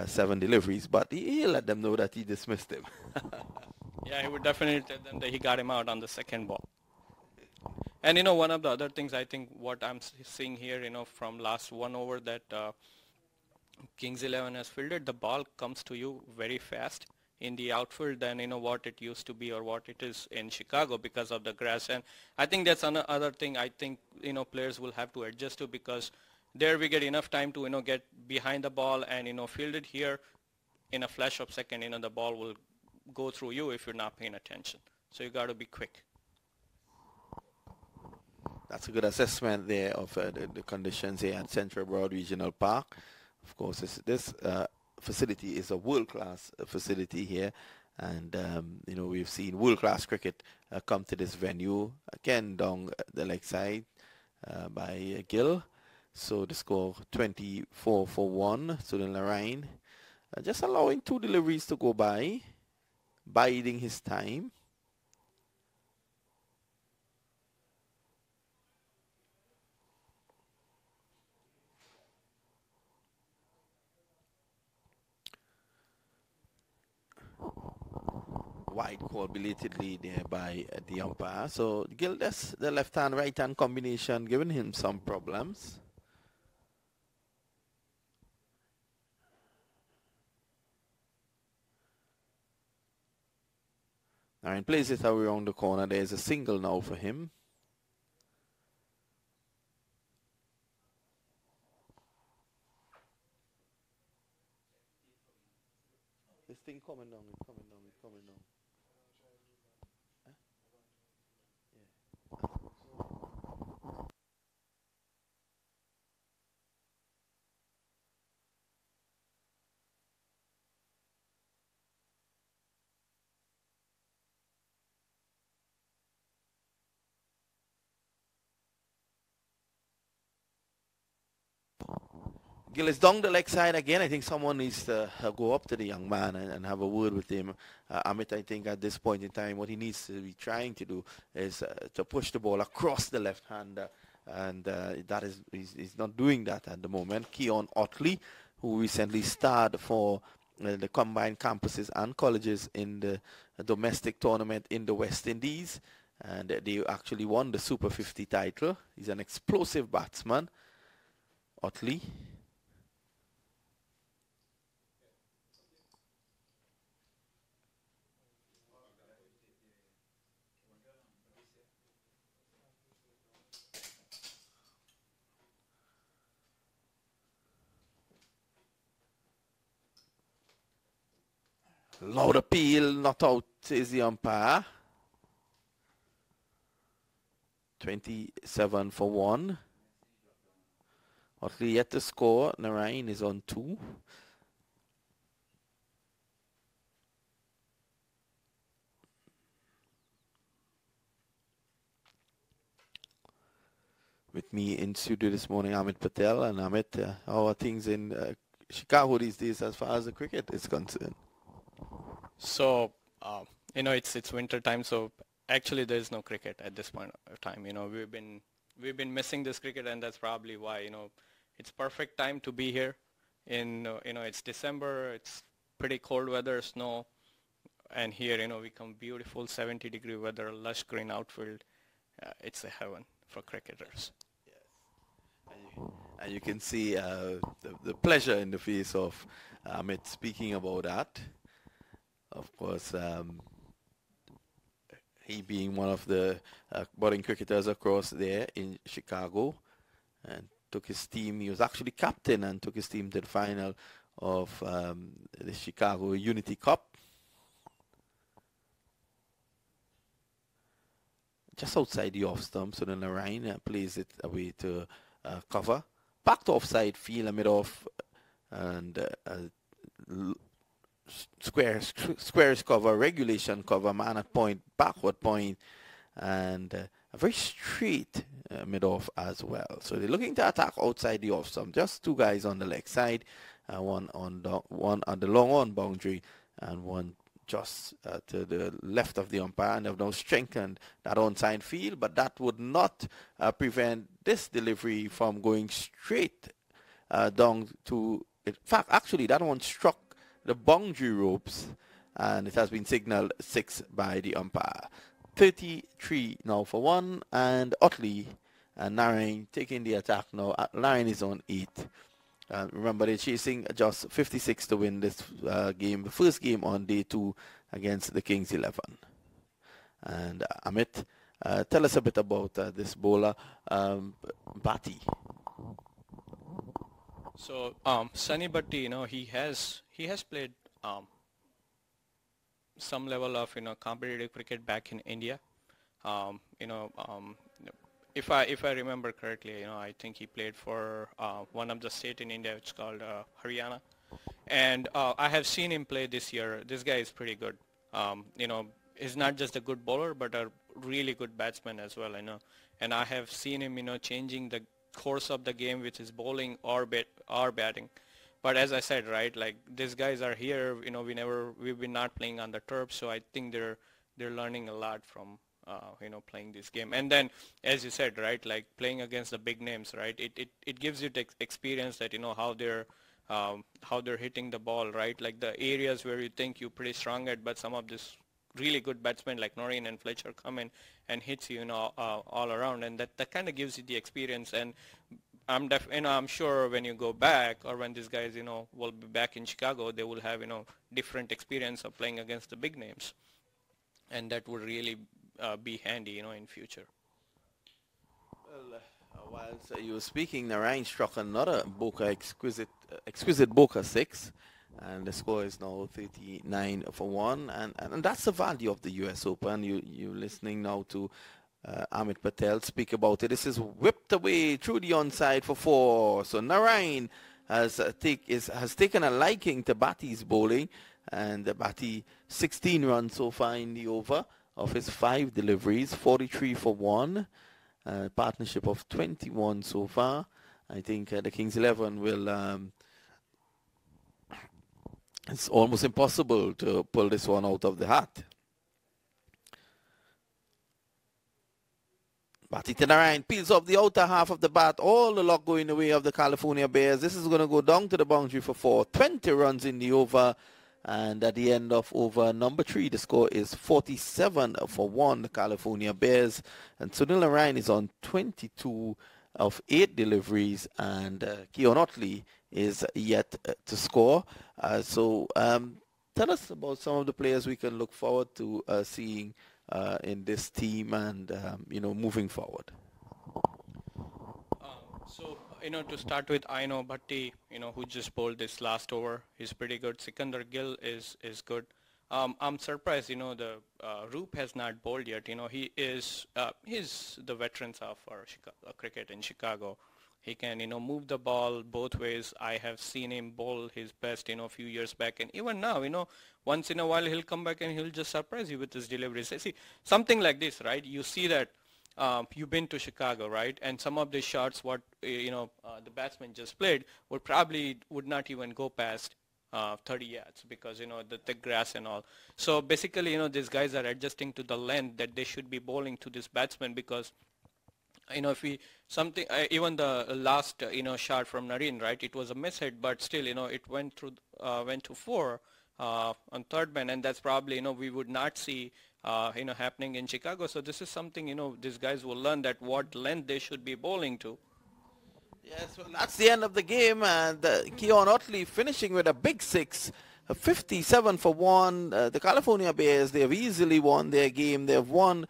7 deliveries, but he let them know that he dismissed him. Yeah, he would definitely tell them that he got him out on the second ball. And one of the other things I think what I'm seeing here, from last 1 over that Kings 11 has fielded, the ball comes to you very fast in the outfield than what it used to be or what it is in Chicago because of the grass. And I think that's another thing I think players will have to adjust to, because there we get enough time to get behind the ball and field it. Here in a flash of second, the ball will go through you if you're not paying attention. So you got to be quick. That's a good assessment there of the conditions here at Central Broward Regional Park. Of course, this facility is a world-class facility here, and we've seen world-class cricket come to this venue again down the leg side by Gill. So the score 24-1. So then Lorraine just allowing 2 deliveries to go by, biding his time. Wide call belatedly there by the umpire. So Gildes, the left-hand, right-hand combination, giving him some problems. Aaron plays it around the corner. There's a single now for him. This thing coming down, it's coming down, it's coming down. Huh? Yeah. Gill is down the leg side again. I think someone needs to go up to the young man and have a word with him. Amit, I think at this point in time, what he needs to be trying to do is to push the ball across the left hander, and that is he's not doing that at the moment. Keon Otley, who recently starred for the combined campuses and colleges in the domestic tournament in the West Indies, and they actually won the Super 50 title. He's an explosive batsman, Otley. Loud appeal, not out is the umpire. 27-1. Otley yet to score. Narayan is on 2. With me in studio this morning, Amit Patel. And Amit, how are things in Chicago these days as far as the cricket is concerned? So, it's winter time, so actually there is no cricket at this point of time. We've been missing this cricket, and that's probably why, it's perfect time to be here. It's December, it's pretty cold weather, snow, and here, we come beautiful 70-degree weather, lush green outfield. It's a heaven for cricketers. Yes. And you can see the pleasure in the face of Amit speaking about that. Of course, he being one of the budding cricketers across there in Chicago, and took his team. He was actually captain and took his team to the final of the Chicago Unity Cup. Just outside the off stump, so then Narayan plays it away to cover. Back to offside field, a mid-off, and squares cover, regulation cover, man at point, backward point, and a very straight mid-off as well. So they're looking to attack outside the off stump. Just 2 guys on the leg side, one on the long on boundary, and one just to the left of the umpire, and they've now strengthened that onside field, but that would not prevent this delivery from going straight down to In fact, actually, that one struck the boundary ropes, and it has been signaled 6 by the umpire. 33 now for 1, and Utley and Narayan taking the attack now. Narayan is on 8. Remember, they're chasing just 56 to win this game, the first game on day 2 against the Kings 11. And Amit, tell us a bit about this bowler, Bhatti. So Sunny Bhatti, he has played some level of competitive cricket back in India. Um, you know, um, if I remember correctly, I think he played for one of the state in India. It's called Haryana, and I have seen him play this year. This guy is pretty good. He's not just a good bowler, but a really good batsman as well. And I have seen him, changing the course of the game with his bowling or batting. But as I said, right, like these guys are here. We've been not playing on the turf, so I think they're learning a lot from playing this game. And then, as you said, right, like playing against the big names, right, it gives you the experience that how they're hitting the ball, right, like the areas where you think you're pretty strong at, but some of this really good batsmen like Noreen and Fletcher come in and hits you, all around, and that kind of gives you the experience. And I'm sure when you go back, or when these guys will be back in Chicago, they will have different experience of playing against the big names, and that would really be handy in future. Well, whilst you were speaking, Narayan struck another Boca exquisite Boca 6, and the score is now 39 for 1, and that's the value of the US Open. You're listening now to Amit Patel speak about it. This is whipped away through the onside for 4. So Narayan has taken a liking to Bhatti's bowling, and Bhatti 16 runs so far in the over of his 5 deliveries, 43 for 1. Partnership of 21 so far. I think the Kings 11 will. It's almost impossible to pull this one out of the hat. Bhatti Narayan peels off the outer half of the bat. All the luck going the way of the California Bears. This is going to go down to the boundary for 4. 20 runs in the over. And at the end of over number 3, the score is 47 for 1, the California Bears. And Sunil Narayan is on 22 of 8 deliveries, and Keon Otley is yet to score. So tell us about some of the players we can look forward to seeing in this team and, moving forward. So, to start with, I know Bhatti, who just bowled this last over. He's pretty good. Sikandar Gill is good. I'm surprised, the Roop has not bowled yet. He's the veterans of our cricket in Chicago. He can, move the ball both ways. I have seen him bowl his best, a few years back. And even now, once in a while he'll come back and he'll just surprise you with his deliveries. See, something like this, right? You see that you've been to Chicago, right? And some of the shots, the batsman just played, would not even go past 30 yards because, the thick grass and all. So basically, these guys are adjusting to the length that they should be bowling to this batsman because, if we something, even the last, shot from Nareen, right? It was a mishead, but still, it went to 4 on third man, and that's probably, we would not see happening in Chicago. So this is something, these guys will learn that what length they should be bowling to. Yes, well, that's the end of the game, and Keon Otley finishing with a big 6, 57 for 1. The California Bears, they have easily won their game. They have won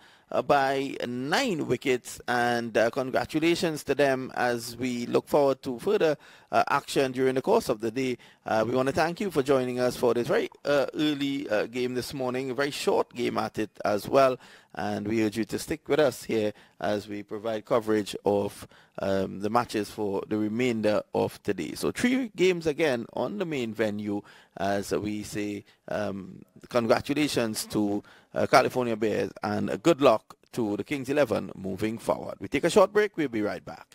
by 9 wickets, and congratulations to them as we look forward to further action during the course of the day. We want to thank you for joining us for this very early game this morning, a very short game at it as well, and we urge you to stick with us here as we provide coverage of the matches for the remainder of today. So 3 games again on the main venue as we say congratulations to California Bears and good luck to the Kings 11 moving forward. We take a short break. We'll be right back.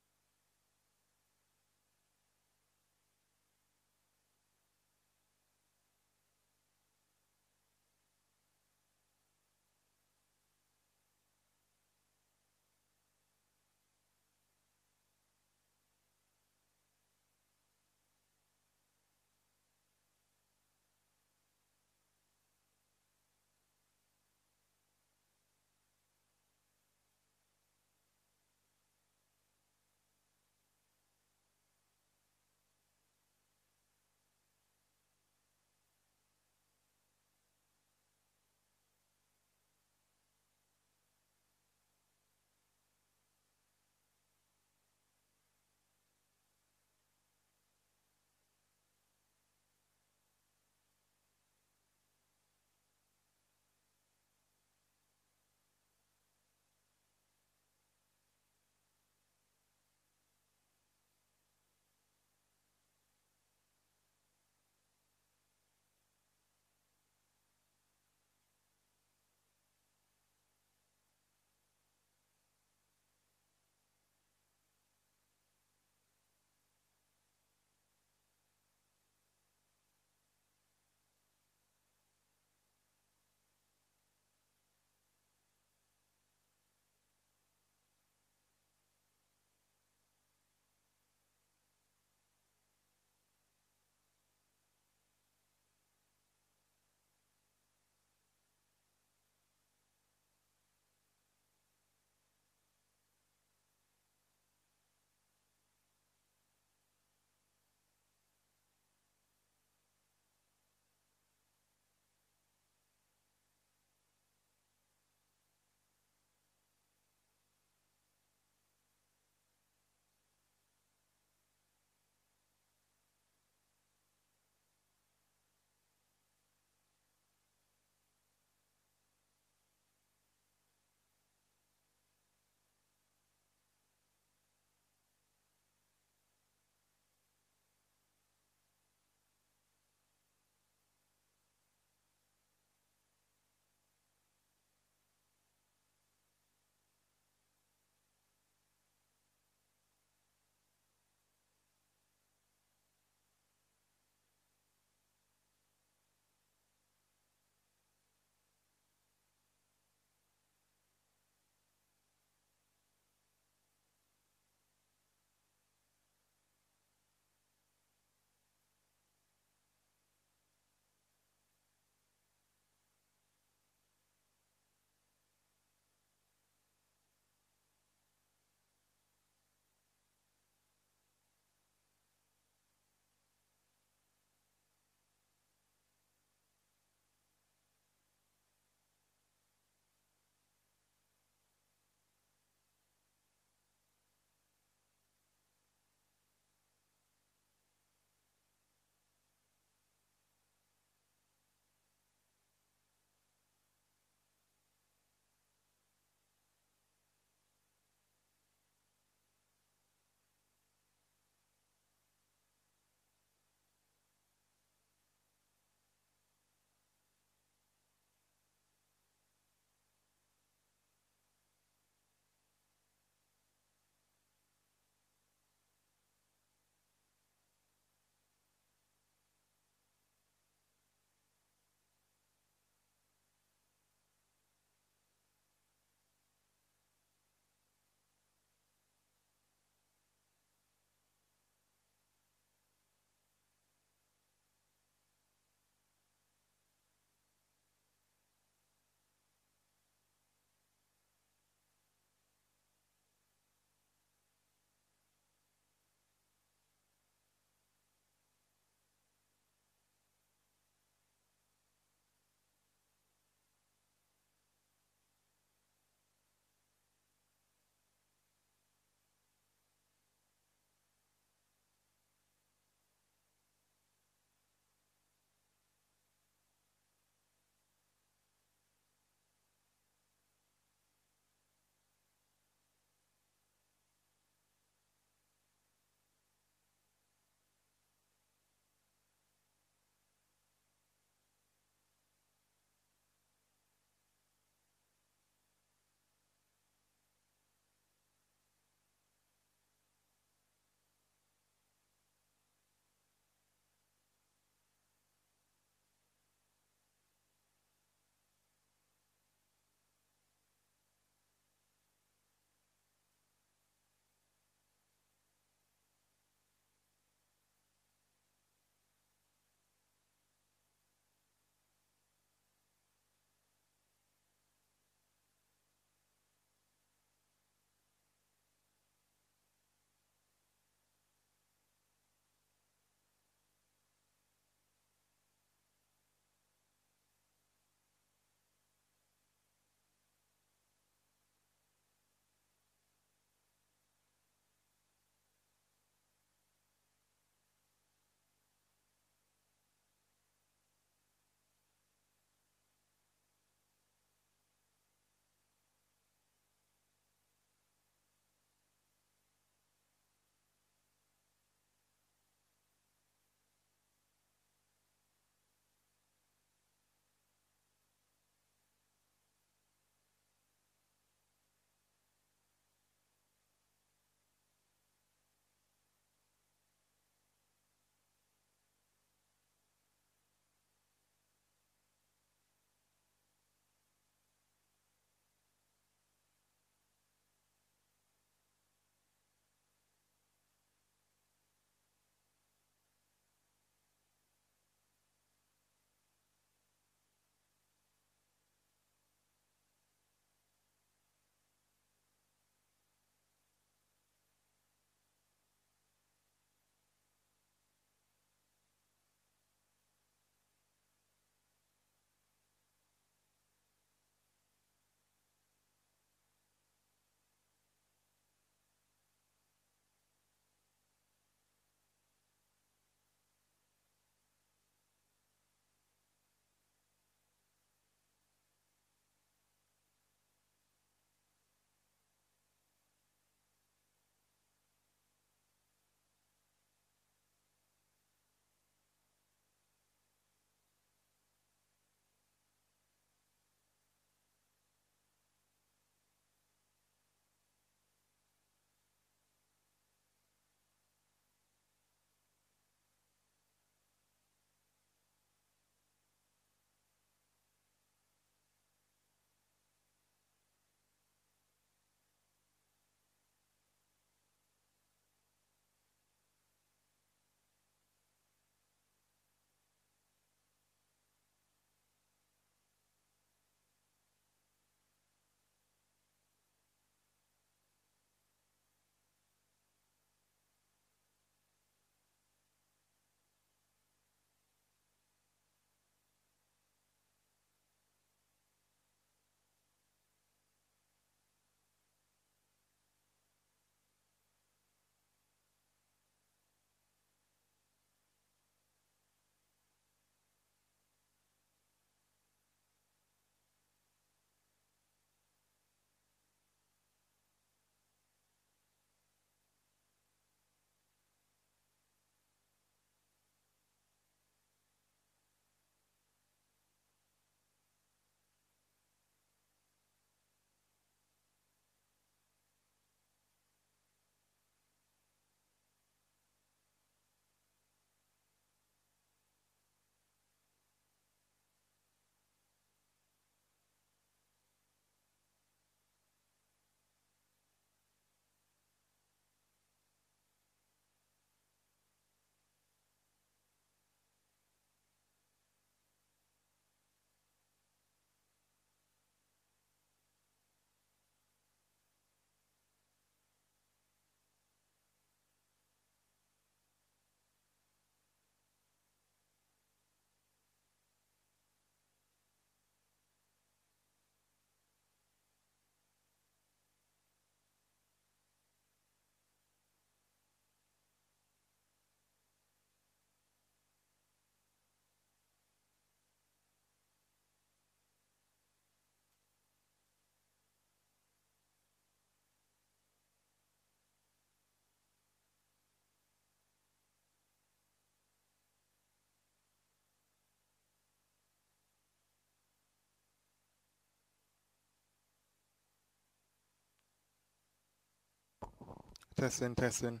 Testing, testing.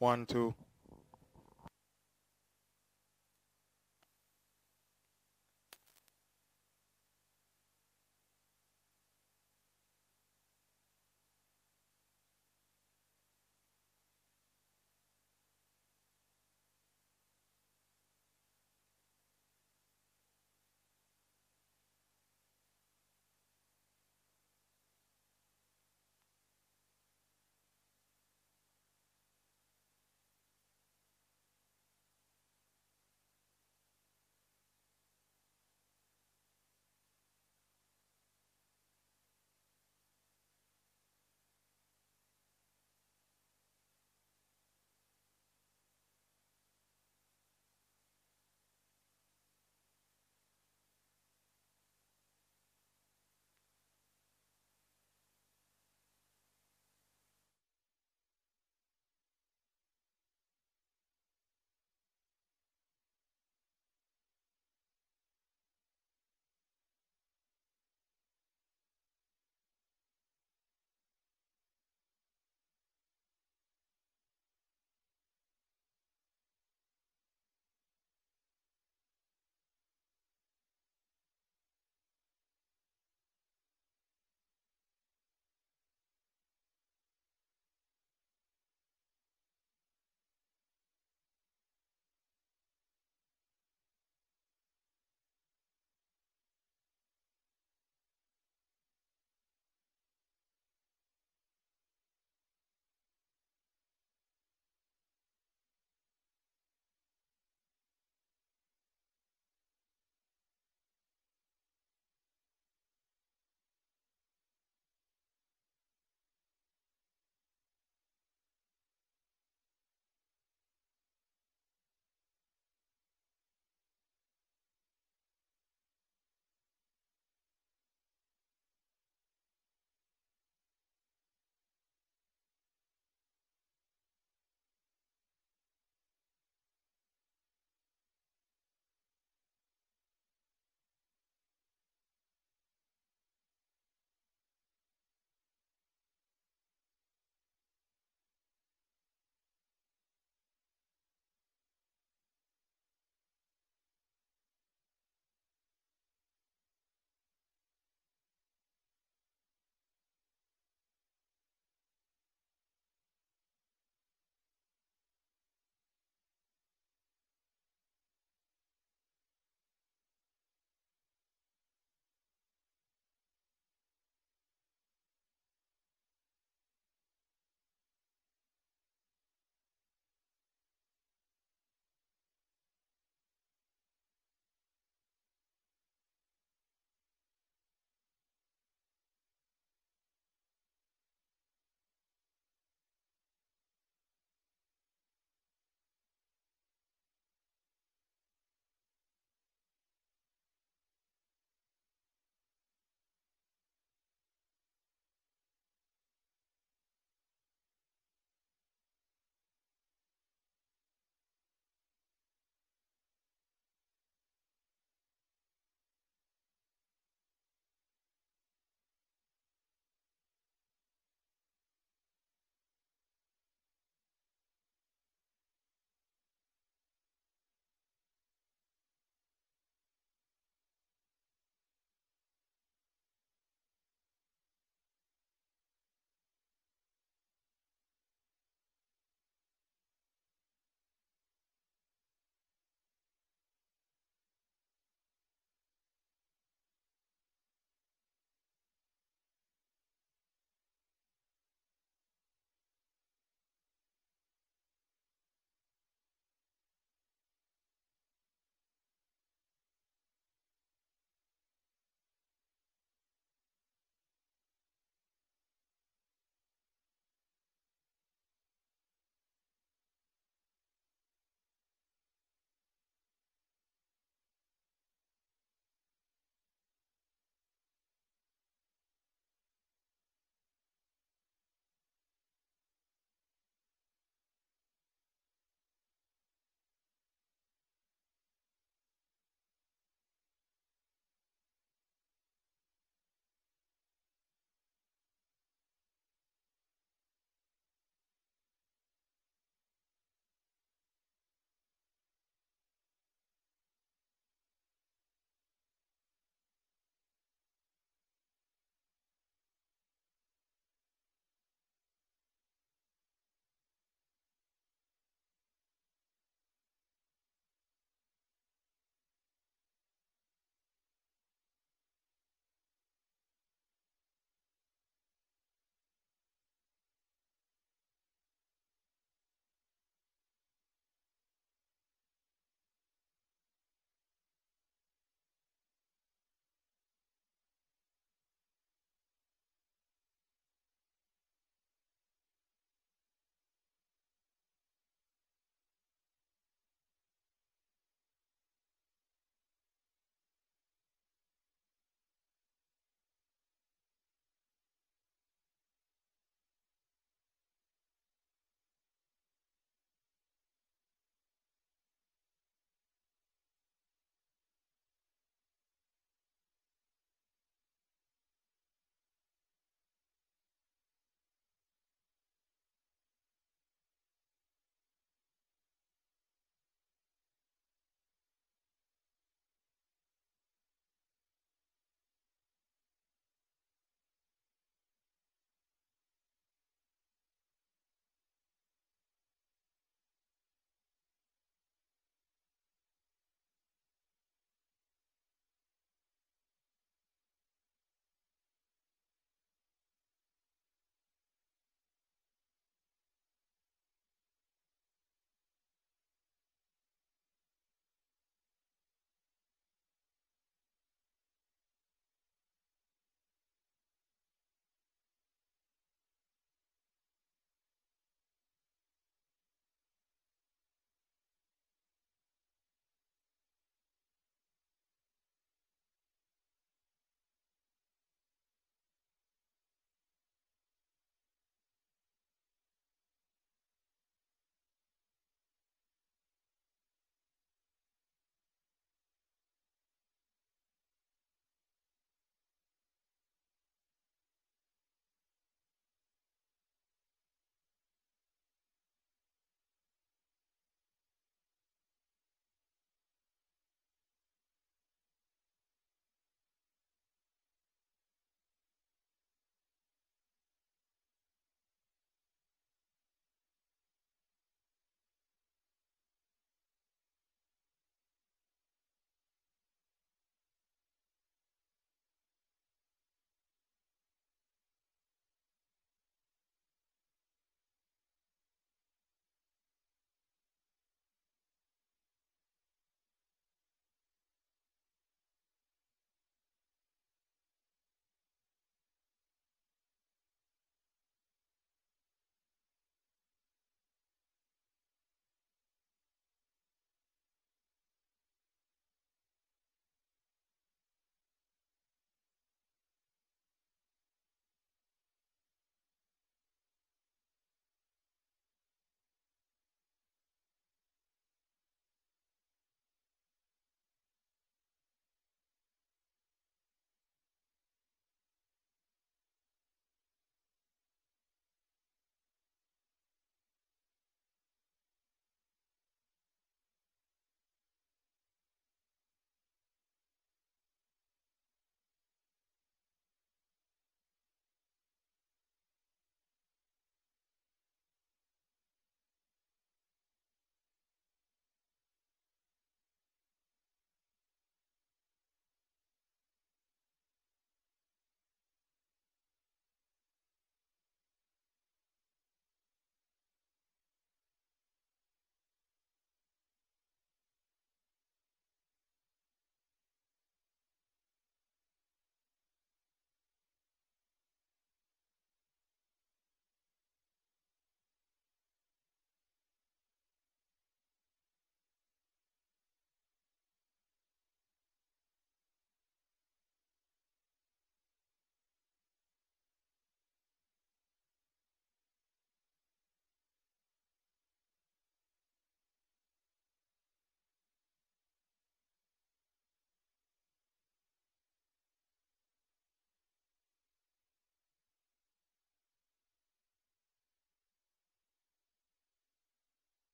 1, 2.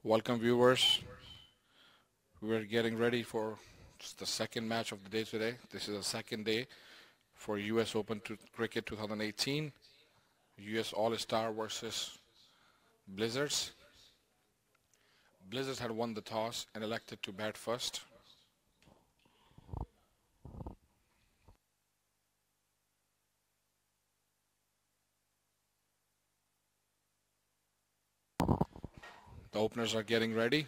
Welcome viewers. We're getting ready for the second match of the day today. This is the second day for US Open Cricket 2018. US All-Star versus Blizzards. Blizzards had won the toss and elected to bat first. The openers are getting ready.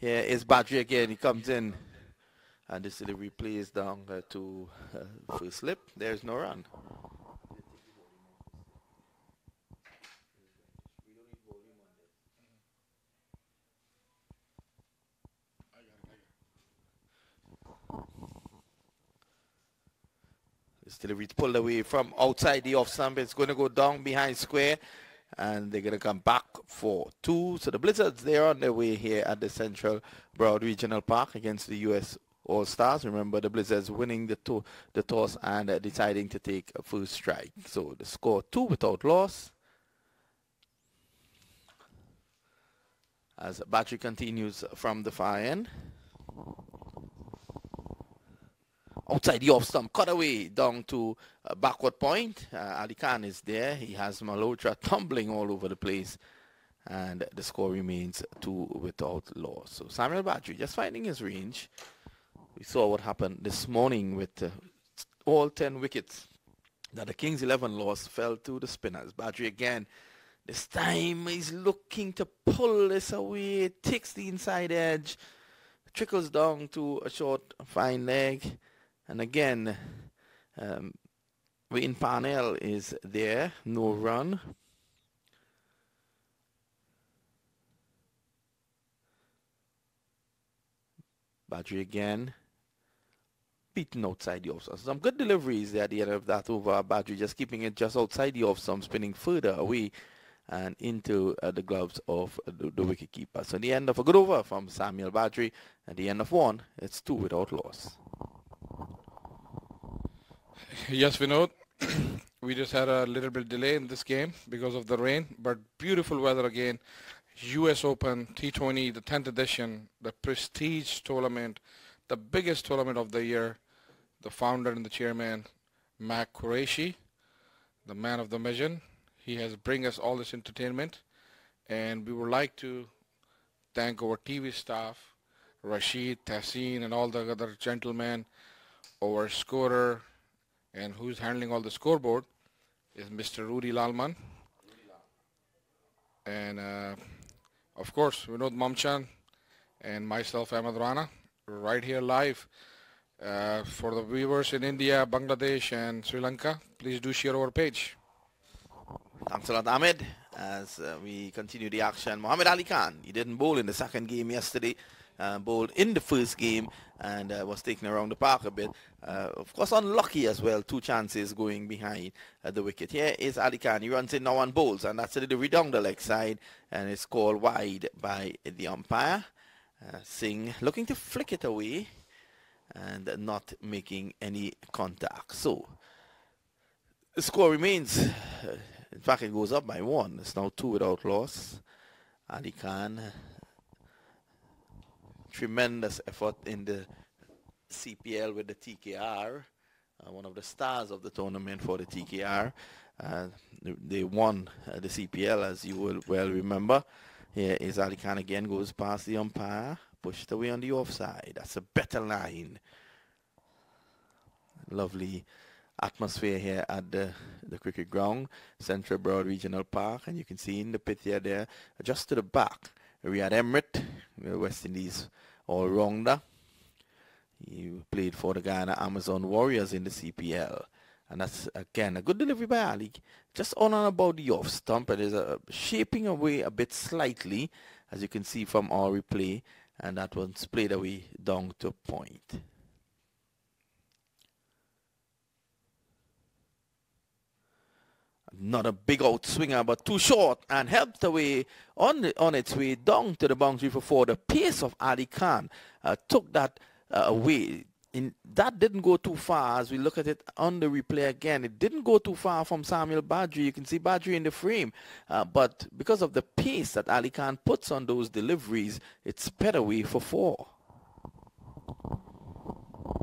Here is Badri again. He comes in. And this delivery plays down to first slip. There's no run. This delivery is pulled away from outside the off stump. It's going to go down behind square. And they're going to come back for 2. So the Blizzards, they're on their way here at the Central Broward Regional Park against the U.S. All-Stars. Remember, the Blizzards winning the toss and deciding to take a first strike. So the score 2 without loss. As Battery continues from the far end. Outside the off stump, cut away down to backward point. Ali Khan is there. He has Malhotra tumbling all over the place. And the score remains 2 without loss. So Samuel Badri just finding his range. We saw what happened this morning with all 10 wickets that the Kings 11 lost fell to the spinners. Badri again. This time he's looking to pull this away. Takes the inside edge. Trickles down to a short fine leg. And again, Wayne Parnell is there, no run. Badri again, beaten outside the off stump. Some good deliveries there at the end of that over. Badri just keeping it just outside the off stump, spinning further away and into the gloves of the wicketkeeper. So the end of a good over from Samuel Badri. At the end of 1, it's 2 without loss. Yes, Vinod. We just had a little bit delay in this game because of the rain, but beautiful weather again. US Open T20, the 10th edition, the prestige tournament, the biggest tournament of the year. The founder and the chairman, Mac Qureshi, the man of the mission. He has bring us all this entertainment, and we would like to thank our TV staff, Rashid, Tahseen, and all the other gentlemen, our scorer, and who's handling all the scoreboard is Mr. Rudy Lalman. And of course, Vinod Mamchan and myself, Ahmed Rana, right here live. For the viewers in India, Bangladesh, and Sri Lanka, please do share our page. Thanks a lot, Ahmed. As we continue the action, Muhammad Ali Khan, he didn't bowl in the second game yesterday. Bowled in the first game and was taken around the park a bit. Of course, unlucky as well. 2 chances going behind the wicket. Here is Ali Khan. He runs in now and bowls, and that's a delivery down the leg side, and it's called wide by the umpire. Singh looking to flick it away and not making any contact. So the score remains. In fact, it goes up by 1. It's now 2 without loss. Ali Khan. Tremendous effort in the CPL with the TKR, one of the stars of the tournament for the TKR. They won the CPL, as you will well remember. Here is Ali Khan again, goes past the umpire, pushed away on the offside. That's a better line. Lovely atmosphere here at the cricket ground, Central Broward Regional Park, and you can see in the pit here there, just to the back, Riyad Emrit, West Indies all-rounder. He played for the Guyana Amazon Warriors in the CPL. And that's, again, a good delivery by Ali. Just on and about the off stump. It is shaping away a bit slightly, as you can see from our replay. and that one's played away down to point. Not a big outswinger, but too short, and helped away on its way down to the boundary for four. The pace of Ali Khan took that away. That didn't go too far. As we look at it on the replay again, it didn't go too far from Samuel Badri. You can see Badri in the frame, but because of the pace that Ali Khan puts on those deliveries, it's sped away for four.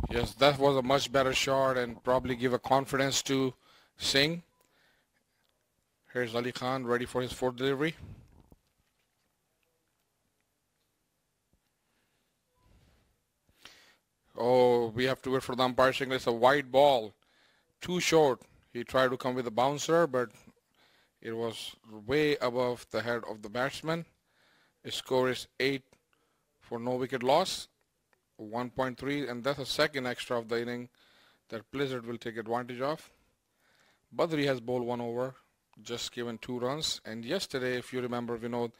Yes, that was a much better shot and probably give a confidence to Singh. Here's Ali Khan ready for his fourth delivery. Oh, we have to wait for the umpire saying it's a wide ball. Too short. He tried to come with a bouncer, but it was way above the head of the batsman. His score is 8 for no wicket loss, 1.3, and that's a second extra of the inning that Blizzard will take advantage of. Badri has bowled 1 over, just given 2 runs, and yesterday, if you remember, Vinod,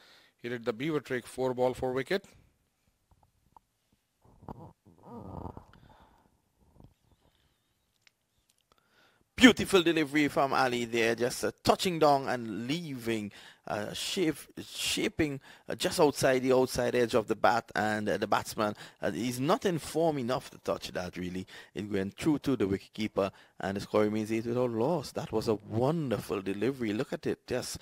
he did the beaver trick, 4 ball, 4 wicket. Beautiful delivery from Ali there, just touching down and leaving, shaping just outside the outside edge of the bat, and the batsman, he's not in form enough to touch that really. It went through to the wicketkeeper, and the score remains 8 without loss. That was a wonderful delivery. Look at it, just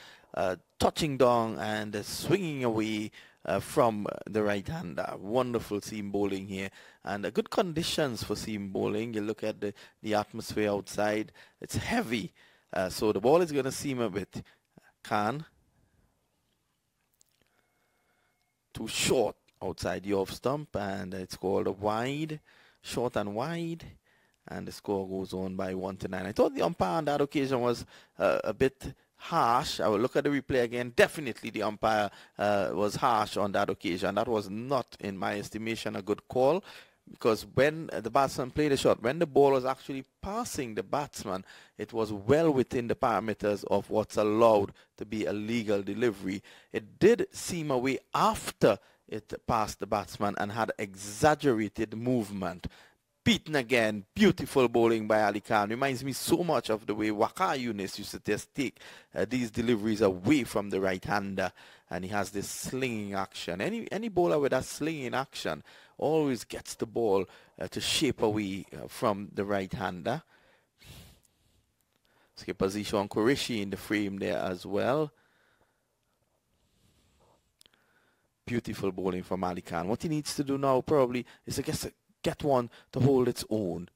touching down and swinging away from the right hander. Wonderful seam bowling here, and good conditions for seam bowling. You look at the atmosphere outside, it's heavy, so the ball is going to seam a bit. Khan too short outside the off stump, and it's called a wide, short and wide, and the score goes on by 1-9. I thought the umpire on that occasion was a bit harsh. I will look at the replay again. Definitely the umpire was harsh on that occasion. That was not, in my estimation, a good call, because when the batsman played the shot, when the ball was actually passing the batsman, it was well within the parameters of what's allowed to be a legal delivery. It did seam away after it passed the batsman and had exaggerated movement. Beaten again, beautiful bowling by Ali Khan. Reminds me so much of the way Waqar Younis used to just take these deliveries away from the right-hander, and he has this slinging action. Any bowler with that slinging action always gets the ball to shape away from the right-hander. Skipper Zishan Qureshi in the frame there as well. Beautiful bowling from Ali Khan. What he needs to do now probably is to get one to hold its own.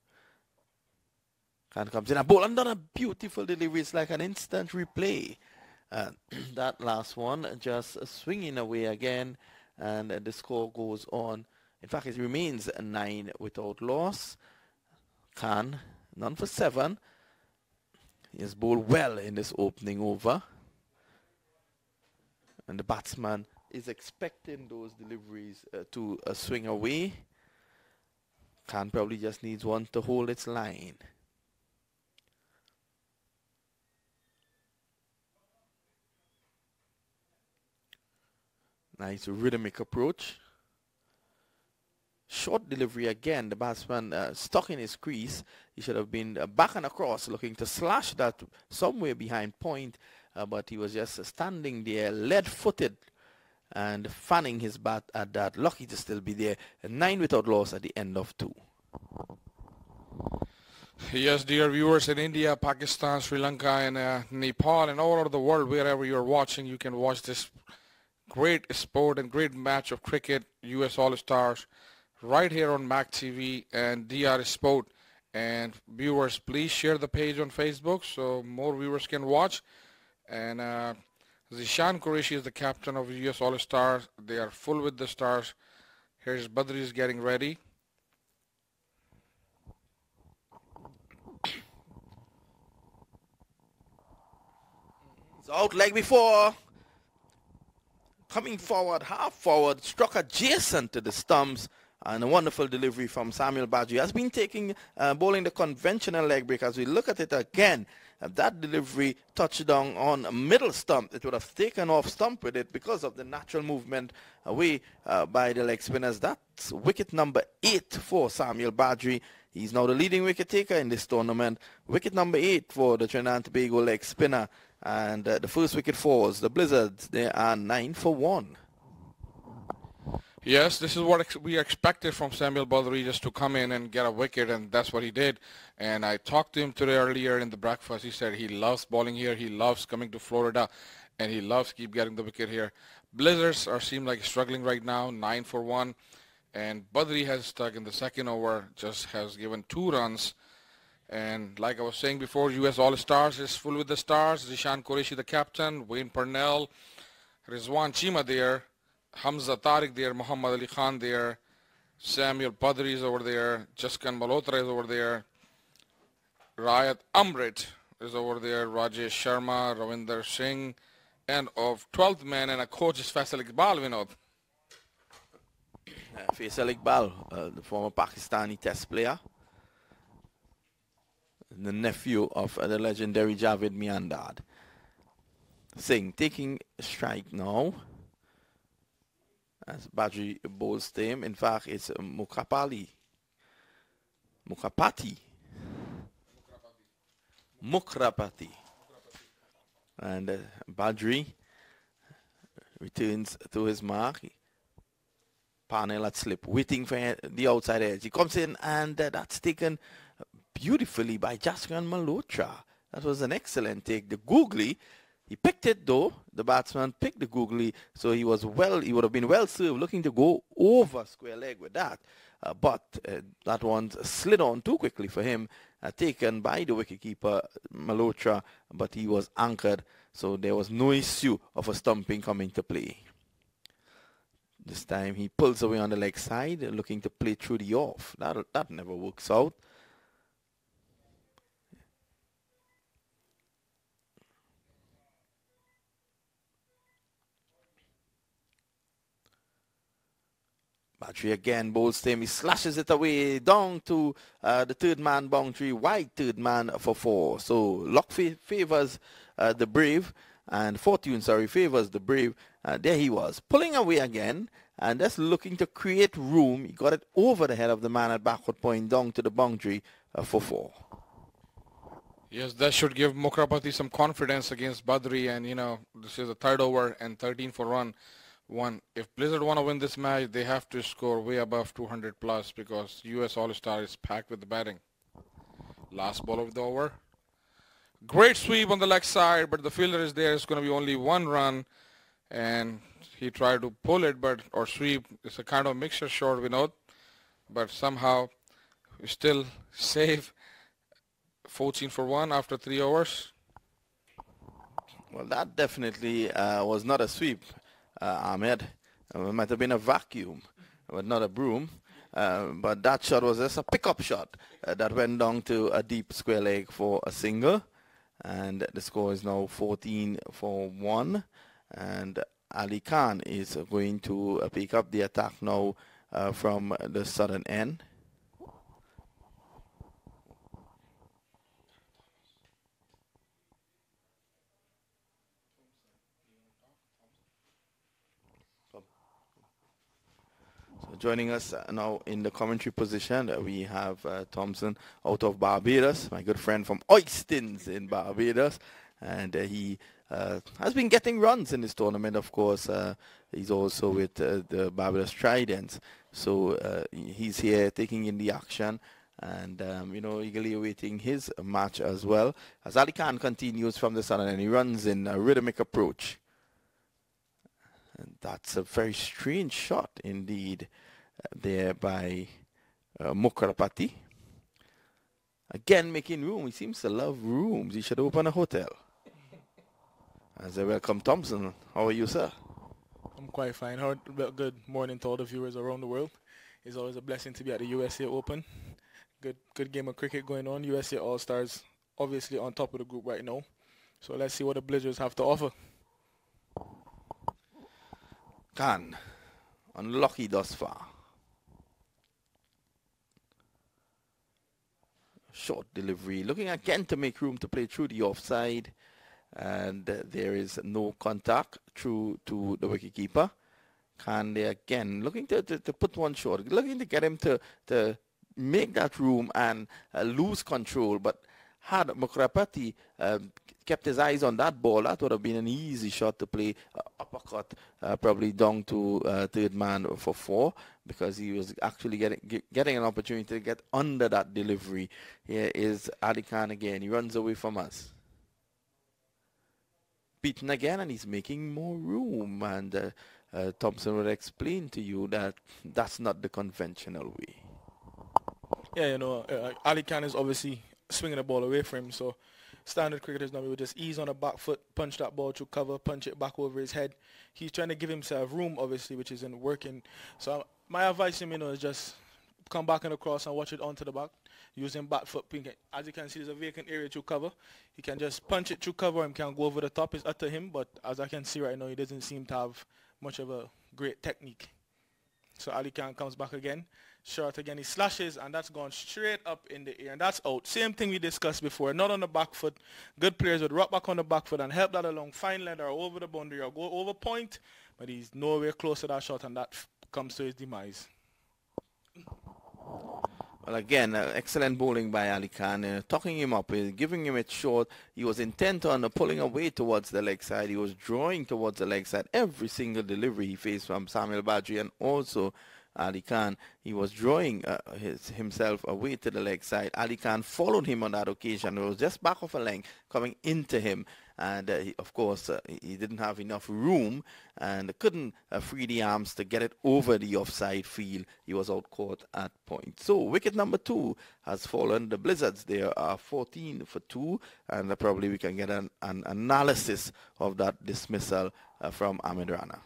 Khan comes in and bowl, another beautiful delivery. It's like an instant replay. That last one just swinging away again, and the score goes on. In fact, it remains 9 without loss. Khan, none for 7. He has bowled well in this opening over, and the batsman is expecting those deliveries to swing away. Khan probably just needs one to hold its line. Nice rhythmic approach. Short delivery again. The batsman stuck in his crease. He should have been back and across looking to slash that somewhere behind point, but he was just standing there lead-footed and fanning his bat at that. Lucky to still be there. 9 without loss at the end of 2. Yes, dear viewers in India, Pakistan, Sri Lanka, and Nepal, and all over the world, wherever you're watching, you can watch this great sport and great match of cricket, US All-Stars, right here on MAC TV and DR Sport. And viewers, please share the page on Facebook so more viewers can watch. And Zishan Qureshi is the captain of US All-Stars. They are full with the stars. Here's Badri is getting ready. It's out like before. Coming forward, half forward, struck adjacent to the stumps. And a wonderful delivery from Samuel Badri. Has been taking, bowling the conventional leg break. As we look at it again, that delivery touched down on a middle stump. It would have taken off stump with it because of the natural movement away by the leg spinners. That's wicket number 8 for Samuel Badri. He's now the leading wicket taker in this tournament. Wicket number 8 for the Trinidad and Tobago leg spinner. And the first wicket falls. The Blizzards, they are 9 for 1. Yes, this is what we expected from Samuel Badri, just to come in and get a wicket, and that's what he did. And I talked to him today earlier in the breakfast. He said he loves bowling here. He loves coming to Florida, and he loves keep getting the wicket here. Blizzards seem like struggling right now, 9 for 1. And Badri has stuck in the second over, just has given 2 runs. And like I was saying before, U.S. All-Stars is full with the stars. Zishan Qureshi, the captain, Wayne Purnell, Rizwan Chima there, Hamza Tariq there, Muhammad Ali Khan there, Samuel Badri is over there, Jaskan Malhotra is over there, Rayat Amrit is over there, Rajesh Sharma, Ravinder Singh, and of 12th man and a coach is Faisal Iqbal, Vinod. Faisal Iqbal, the former Pakistani test player, the nephew of the legendary Javed Miandad. Singh taking a strike now. As Badri bowls to him. In fact, it's Mukrapati. And Badri returns to his mark. Parnell at slip, waiting for the outside edge. He comes in, and that's taken beautifully by Jaskan Malhotra. That was an excellent take. The googly, he picked it though. The batsman picked the googly, so he would have been well served, looking to go over square leg with that. But that one slid on too quickly for him, taken by the wicketkeeper Malhotra, but he was anchored, so there was no issue of a stumping coming to play. This time he pulls away on the leg side, looking to play through the off. That never works out. Badri again bowls to him. He slashes it away down to the third man boundary. Wide third man for 4. So luck favors the brave, and fortune, favors the brave. There he was, pulling away again, and just looking to create room. He got it over the head of the man at backward point down to the boundary for 4. Yes, that should give Mukrapati some confidence against Badri, and this is the 3rd over and 13 for 1. If Blizzard want to win this match, they have to score way above 200 plus, because U.S. All-Star is packed with the batting. Last ball of the over. Great sweep on the leg side, but the fielder is there. It's going to be only 1 run, and he tried to pull it, or sweep. It's a kind of mixture short, we know, but somehow we still save 14 for 1 after 3 overs. Well, that definitely was not a sweep. Ahmed. It might have been a vacuum, but not a broom. But that shot was just a pickup shot that went down to a deep square leg for a single. And the score is now 14 for 1. And Ali Khan is going to pick up the attack now from the southern end. Joining us now in the commentary position, we have Thompson out of Barbados, my good friend from Oistins in Barbados. And he has been getting runs in this tournament, of course. He's also with the Barbados Tridents. So he's here taking in the action and, eagerly awaiting his match as well. As Ali Khan continues from the southern end, he runs in a rhythmic approach. And that's a very strange shot indeed there by Mukrapati. Again making room. He seems to love rooms. He should open a hotel. As I welcome Thompson. How are you, sir? I'm quite fine. Good morning to all the viewers around the world. It's always a blessing to be at the USA Open. Good game of cricket going on. USA All-Stars obviously on top of the group right now. So let's see what the Blizzards have to offer. Khan, unlucky thus far. Short delivery. Looking again to make room to play through the offside. And there is no contact through to the wicketkeeper. Can they again looking to put one short, looking to get him to make that room and lose control. But had Mukrapati kept his eyes on that ball, that would have been an easy shot to play uppercut, probably down to third man for 4, because he was actually getting an opportunity to get under that delivery. Here is Ali Khan again. He runs away from us. Beaten again, and he's making more room. And Thompson will explain to you that that's not the conventional way. Yeah, Ali Khan is obviously swinging the ball away from him, so standard cricketers now would just ease on the back foot, punch that ball through cover, punch it back over his head. He's trying to give himself room, obviously, which isn't working. So my advice to him, is just come back and across and watch it onto the back, using back foot. As you can see, there's a vacant area through cover. He can just punch it through cover and can go over the top. It's up to him, but as I can see right now, he doesn't seem to have much of a great technique. So Ali Khan comes back again. Short again, he slashes, and that's gone straight up in the air, and that's out. Same thing we discussed before, not on the back foot. Good players would rock back on the back foot and help that along, fine leg or over the boundary or go over point, but he's nowhere close to that shot, and that comes to his demise. Well, again, excellent bowling by Ali Khan, tucking him up, giving him it short. He was intent on pulling away towards the leg side. He was drawing towards the leg side. Every single delivery he faced from Samuel Badri and also Ali Khan, he was drawing himself away to the leg side. Ali Khan followed him on that occasion. It was just back of a length coming into him. And, of course, he didn't have enough room and couldn't free the arms to get it over the offside field. He was out caught at point. So, wicket number 2 has fallen. The Blizzards, there are 14 for 2. And probably we can get an analysis of that dismissal from Ahmed Rana.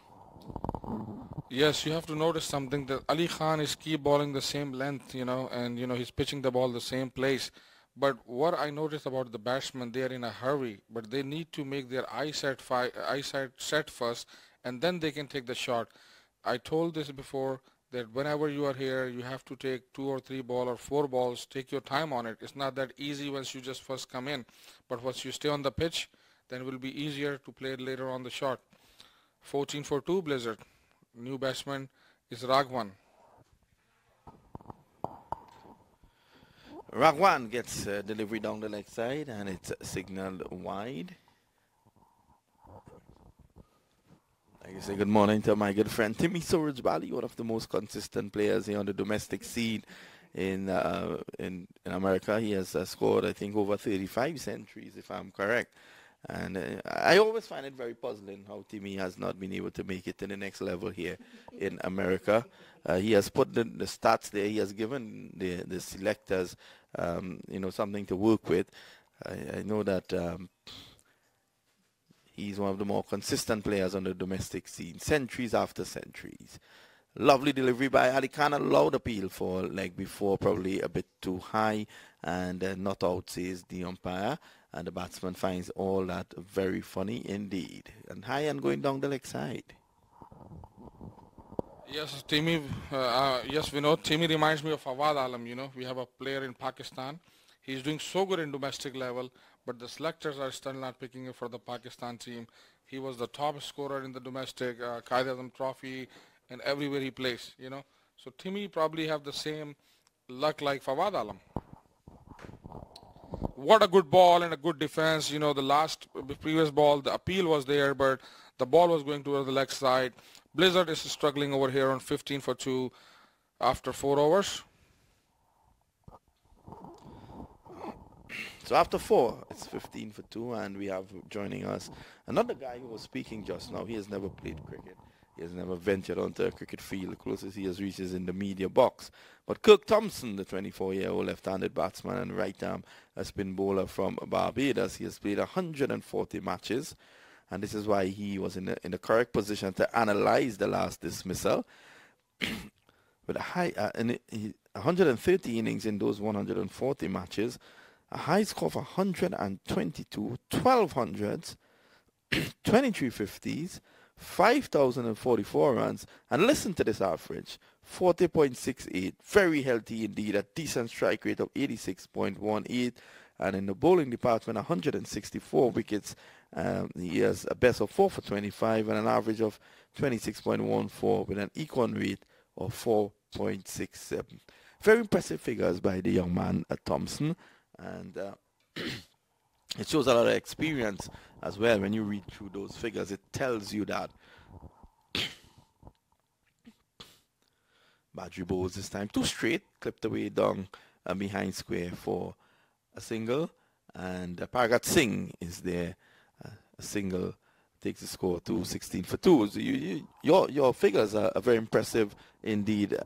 Yes, you have to notice something, that Ali Khan is keep balling the same length, and, he's pitching the ball the same place. But what I noticed about the batsmen, they are in a hurry, but they need to make their eyesight set first, and then they can take the shot. I told this before, that whenever you are here, you have to take 2 or 3 balls or 4 balls, take your time on it. It's not that easy once you just first come in. But once you stay on the pitch, then it will be easier to play later on the shot. 14 for 2 Blizzard. New batsman is Raghavan. Raghavan gets delivery down the leg side, and it's signaled wide. I can say good morning to my good friend Timmy Surajbali, one of the most consistent players here on the domestic scene in America. He has scored, I think, over 35 centuries, if I'm correct. And I always find it very puzzling how Timmy has not been able to make it to the next level here in America. He has put the stats there. He has given the selectors, something to work with. I know that he's one of the more consistent players on the domestic scene, centuries after centuries. Lovely delivery by Ali Khan, a loud appeal for leg before, probably a bit too high, and not out, says the umpire. And the batsman finds all that very funny indeed. And high and going down the leg side. Yes, Timmy. Yes, Vinod. Timmy reminds me of Fawad Alam. We have a player in Pakistan. He's doing so good in domestic level, but the selectors are still not picking him for the Pakistan team. He was the top scorer in the domestic Qaid-e-Azam Trophy and everywhere he plays. So Timmy probably have the same luck like Fawad Alam. What a good ball and a good defense. The previous ball, the appeal was there, but the ball was going toward the leg side. Blizzard is struggling over here on 15 for 2 after 4 overs. So after 4, it's 15 for 2, and we have joining us another guy who was speaking just now. He has never played cricket. He has never ventured onto a cricket field. The closest he has reached is in the media box. But Kirk Thompson, the 24-year-old left-handed batsman and right-arm spin bowler from Barbados, he has played 140 matches. And this is why he was in the correct position to analyze the last dismissal. With a high 130 innings in those 140 matches, a high score of 122, 12 hundreds, 23 50s, 5,044 runs, and listen to this average, 40.68, very healthy indeed, a decent strike rate of 86.18, and in the bowling department, 164 wickets. He has a best of 4 for 25 and an average of 26.14 with an econ rate of 4.67. Very impressive figures by the young man Thompson, and it shows a lot of experience as well. When you read through those figures, it tells you that Badri bowls this time 2 straight, clipped away down behind square for a single, and Paragat Singh is there. A single takes the score to 16 for 2. So your figures are very impressive indeed,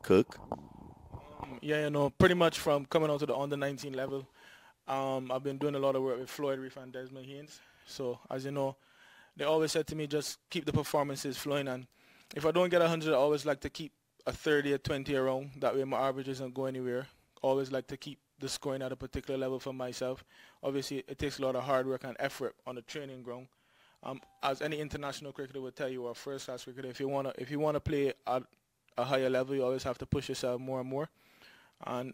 Kirk. Yeah, pretty much from coming out to the under 19 level, I've been doing a lot of work with Floyd Reef and Desmond Haynes. So as you know, they always said to me, just keep the performances flowing. And if I don't get 100, I always like to keep a 30 or 20 around. That way my average doesn't go anywhere. Always like to keep the scoring at a particular level for myself. Obviously, it takes a lot of hard work and effort on the training ground. As any international cricketer would tell you, or first-class cricketer, if you wanna play at a higher level, you always have to push yourself more and more. And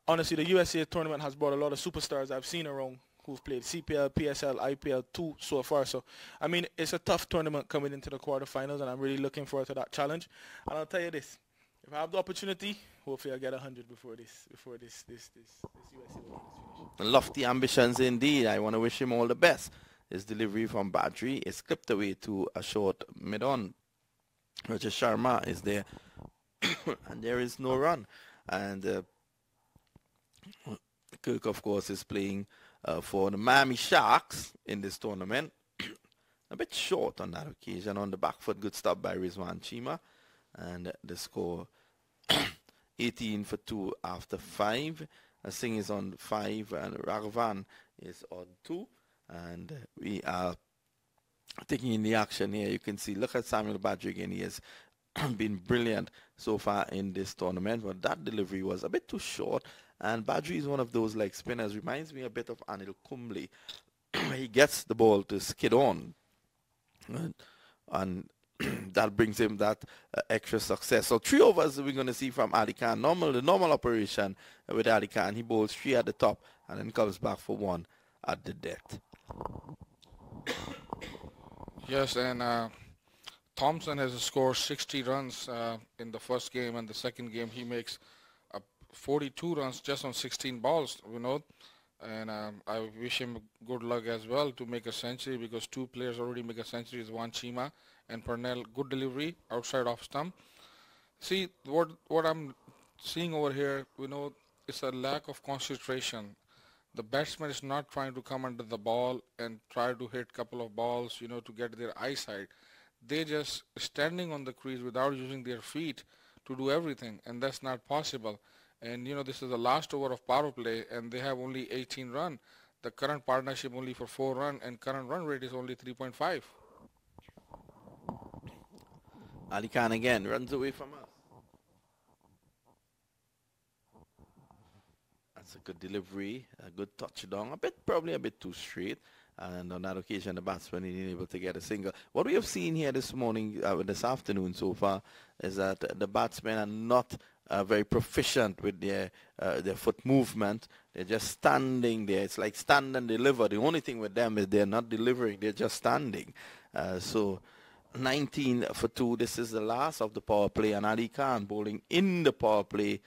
honestly, the USA tournament has brought a lot of superstars I've seen around who've played CPL, PSL, IPL, 2 so far. So, I mean, it's a tough tournament coming into the quarterfinals, and I'm really looking forward to that challenge. And I'll tell you this. If I have the opportunity, hopefully I get 100 before this USA Open is finished. Lofty ambitions indeed. I want to wish him all the best. His delivery from Badri is clipped away to a short mid-on. Roger Sharma is there, and there is no run. And Kirk, of course, is playing for the Miami Sharks in this tournament. A bit short on that occasion. On the back foot, good stop by Rizwan Chima. And the score 18 for 2 after 5. Singh is on 5 and Raghavan is on 2. And we are taking in the action here. You can see, look at Samuel Badri again. He has been brilliant so far in this tournament, but that delivery was a bit too short. And Badri is one of those like spinners, reminds me a bit of Anil Kumble. He gets the ball to skid on, and that brings him that extra success. So 3 overs we're going to see from Ali Khan. The normal operation with Ali Khan. He bowls 3 at the top and then comes back for 1 at the death. Yes, and Thompson has scored 60 runs in the first game, and the second game he makes 42 runs just on 16 balls, and I wish him good luck as well to make a century, because 2 players already make a century, is Wan Chima and Purnell. Good delivery outside off stump. See, what I'm seeing over here, it's a lack of concentration. The batsman is not trying to come under the ball and try to hit a couple of balls, to get their eyesight. They just standing on the crease without using their feet to do everything, and that's not possible. And this is the last over of power play, and they have only 18 run. The current partnership only for 4 run, and current run rate is only 3.5. Ali Khan again runs away from us. That's a good delivery, a good touchdown, probably a bit too straight. And on that occasion, the batsman is able to get a single. What we have seen here this morning, this afternoon so far, is that the batsmen are not very proficient with their foot movement. They're just standing there. It's like stand and deliver. The only thing with them is they're not delivering. They're just standing. So 19 for 2. This is the last of the power play. And Ali Khan, bowling in the power play,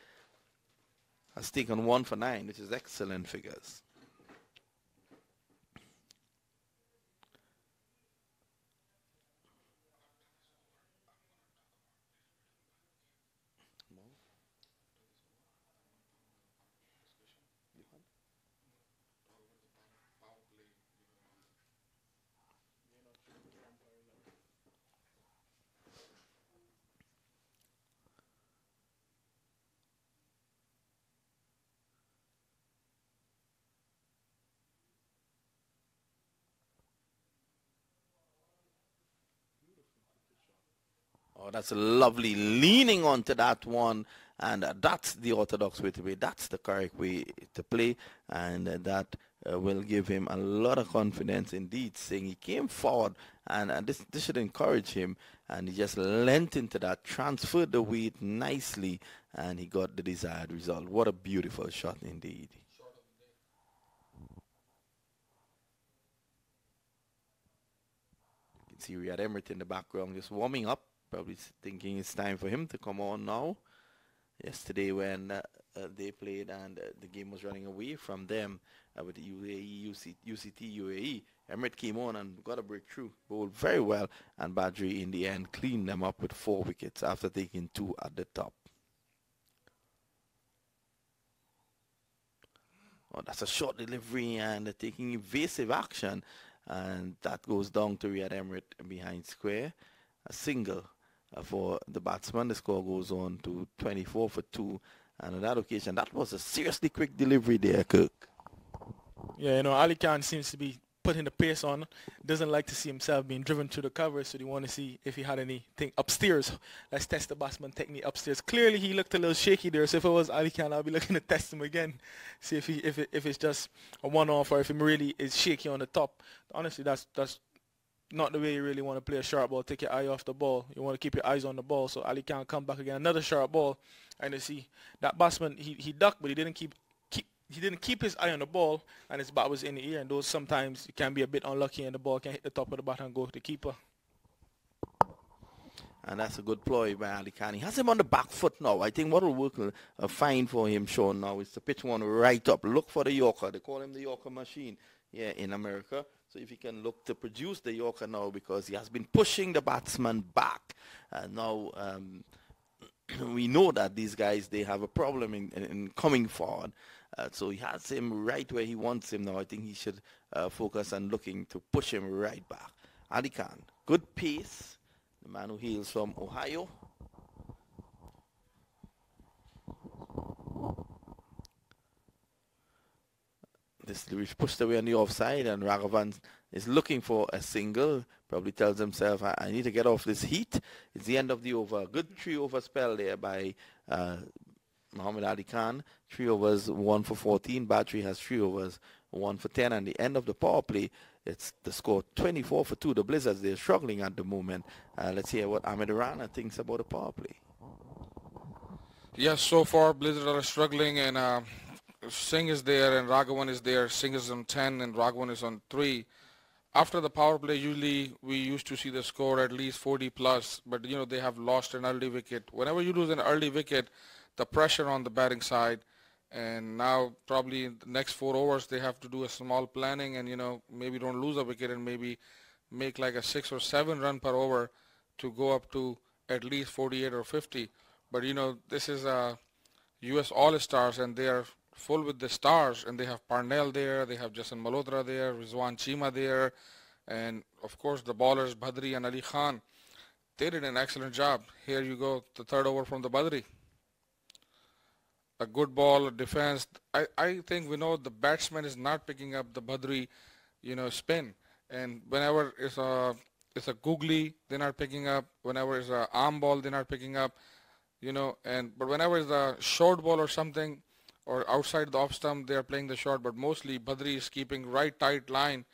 has taken 1 for 9, which is excellent figures. Oh, that's lovely, leaning onto that one, and that's the orthodox way to play. That's the correct way to play, and that will give him a lot of confidence indeed, saying he came forward and this should encourage him, and he just leant into that, transferred the weight nicely, and he got the desired result. What a beautiful shot indeed. You can see Riyad Emirates in the background just warming up, probably thinking it's time for him to come on now. Yesterday when they played and the game was running away from them with the UCT UAE, Emirates came on and got a breakthrough, bowled very well, and Badri in the end cleaned them up with 4 wickets after taking 2 at the top. Oh, that's a short delivery and taking evasive action, and that goes down to Riyad Emirates behind square. A single for the batsman. The score goes on to 24 for 2, and on that occasion, that was a seriously quick delivery there, Kirk. Yeah, Ali Khan seems to be putting the pace on. Doesn't like to see himself being driven to the cover, so they want to see if he had anything upstairs. Let's test the batsman technique upstairs. Clearly, he looked a little shaky there, so if it was Ali Khan, I'll be looking to test him again, see if it's just a one-off or if he really is shaky on the top. Honestly, that's not the way you really want to play a sharp ball. Take your eye off the ball. You want to keep your eyes on the ball. So Ali Khan come back again, another sharp ball, and you see that batsman he ducked, but he didn't keep his eye on the ball, and his bat was in the air. And those sometimes you can be a bit unlucky, and the ball can hit the top of the bat and go to the keeper. And that's a good ploy by Ali Khan. He has him on the back foot now. I think what will work fine for him, Sean, now is to pitch one right up. Look for the Yorker. They call him the Yorker machine here in America. So if he can look to produce the Yorker now, because he has been pushing the batsman back. Now we know that these guys, they have a problem in coming forward. So he has him right where he wants him now. I think he should focus on looking to push him right back. Ali Khan, good pace. The man who hails from Ohio. This is pushed away on the offside, and Raghavan is looking for a single. Probably tells himself, I need to get off this heat. It's the end of the over. Good 3-over spell there by Muhammad Ali Khan. 3 overs, 1 for 14. Badri has 3 overs, 1 for 10. And the end of the power play, it's the score 24 for 2. The Blizzards, they're struggling at the moment. Let's hear what Ahmed Rana thinks about the power play. Yes, so far Blizzards are struggling, and Singh is there and Raghavan is there. Singh is on 10 and Raghavan is on 3. After the power play, usually we used to see the score at least 40 plus, but they have lost an early wicket. Whenever you lose an early wicket, the pressure on the batting side, and now probably in the next 4 overs they have to do a small planning and maybe don't lose a wicket and maybe make like a 6 or 7 run per over to go up to at least 48 or 50. But this is US All-Stars, and they are full with the stars, and they have Parnell there, they have Jason Malhotra there, Rizwan Cheema there, and of course the bowlers Badri and Ali Khan. They did an excellent job. Here you go, the 3rd over from the Badri. A good ball, defense. I think we know the batsman is not picking up the Badri, spin. And whenever it's a googly, they're not picking up. Whenever it's a arm ball, they're not picking up. But whenever it's a short ball or something, or outside the off stump, they are playing the short. But mostly Badri is keeping right tight line.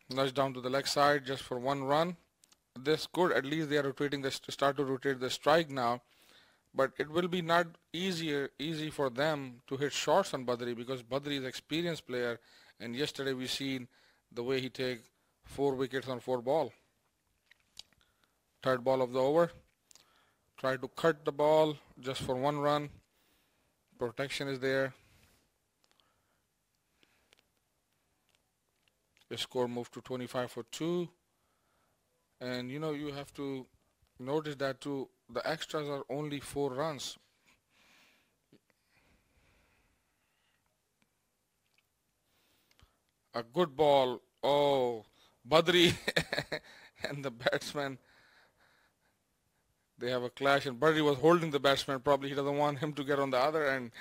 Nudge down to the leg side just for 1 run. This good. At least they are start to rotate the strike now. But it will be not easy for them to hit shots on Badri, because Badri is an experienced player, and yesterday we seen the way he take 4 wickets on 4 ball. 3rd ball of the over. Try to cut the ball just for 1 run. Protection is there. The score moved to 25 for 2. And you have to notice that too. The extras are only 4 runs. A good ball. Oh, Badri and the batsman. They have a clash, and Badri was holding the batsman. Probably he doesn't want him to get on the other and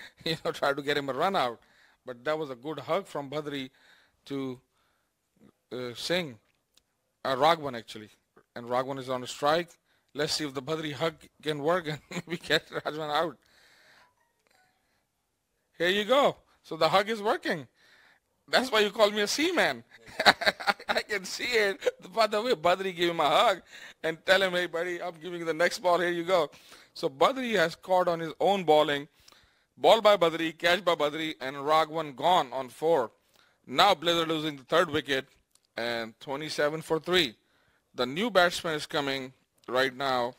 try to get him a run out. But that was a good hug from Badri to Singh. Raghavan actually. And Raghavan is on a strike. Let's see if the Badri hug can work and maybe get Raghavan out. Here you go. So the hug is working. That's why you call me a seaman. I can see it. By the way, Badri gave him a hug and tell him, hey, buddy, I'm giving you the next ball. Here you go. So Badri has caught on his own bowling. Ball by Badri, catch by Badri, and Raghavan gone on 4. Now Blizzard losing the 3rd wicket and 27 for 3. The new batsman is coming right now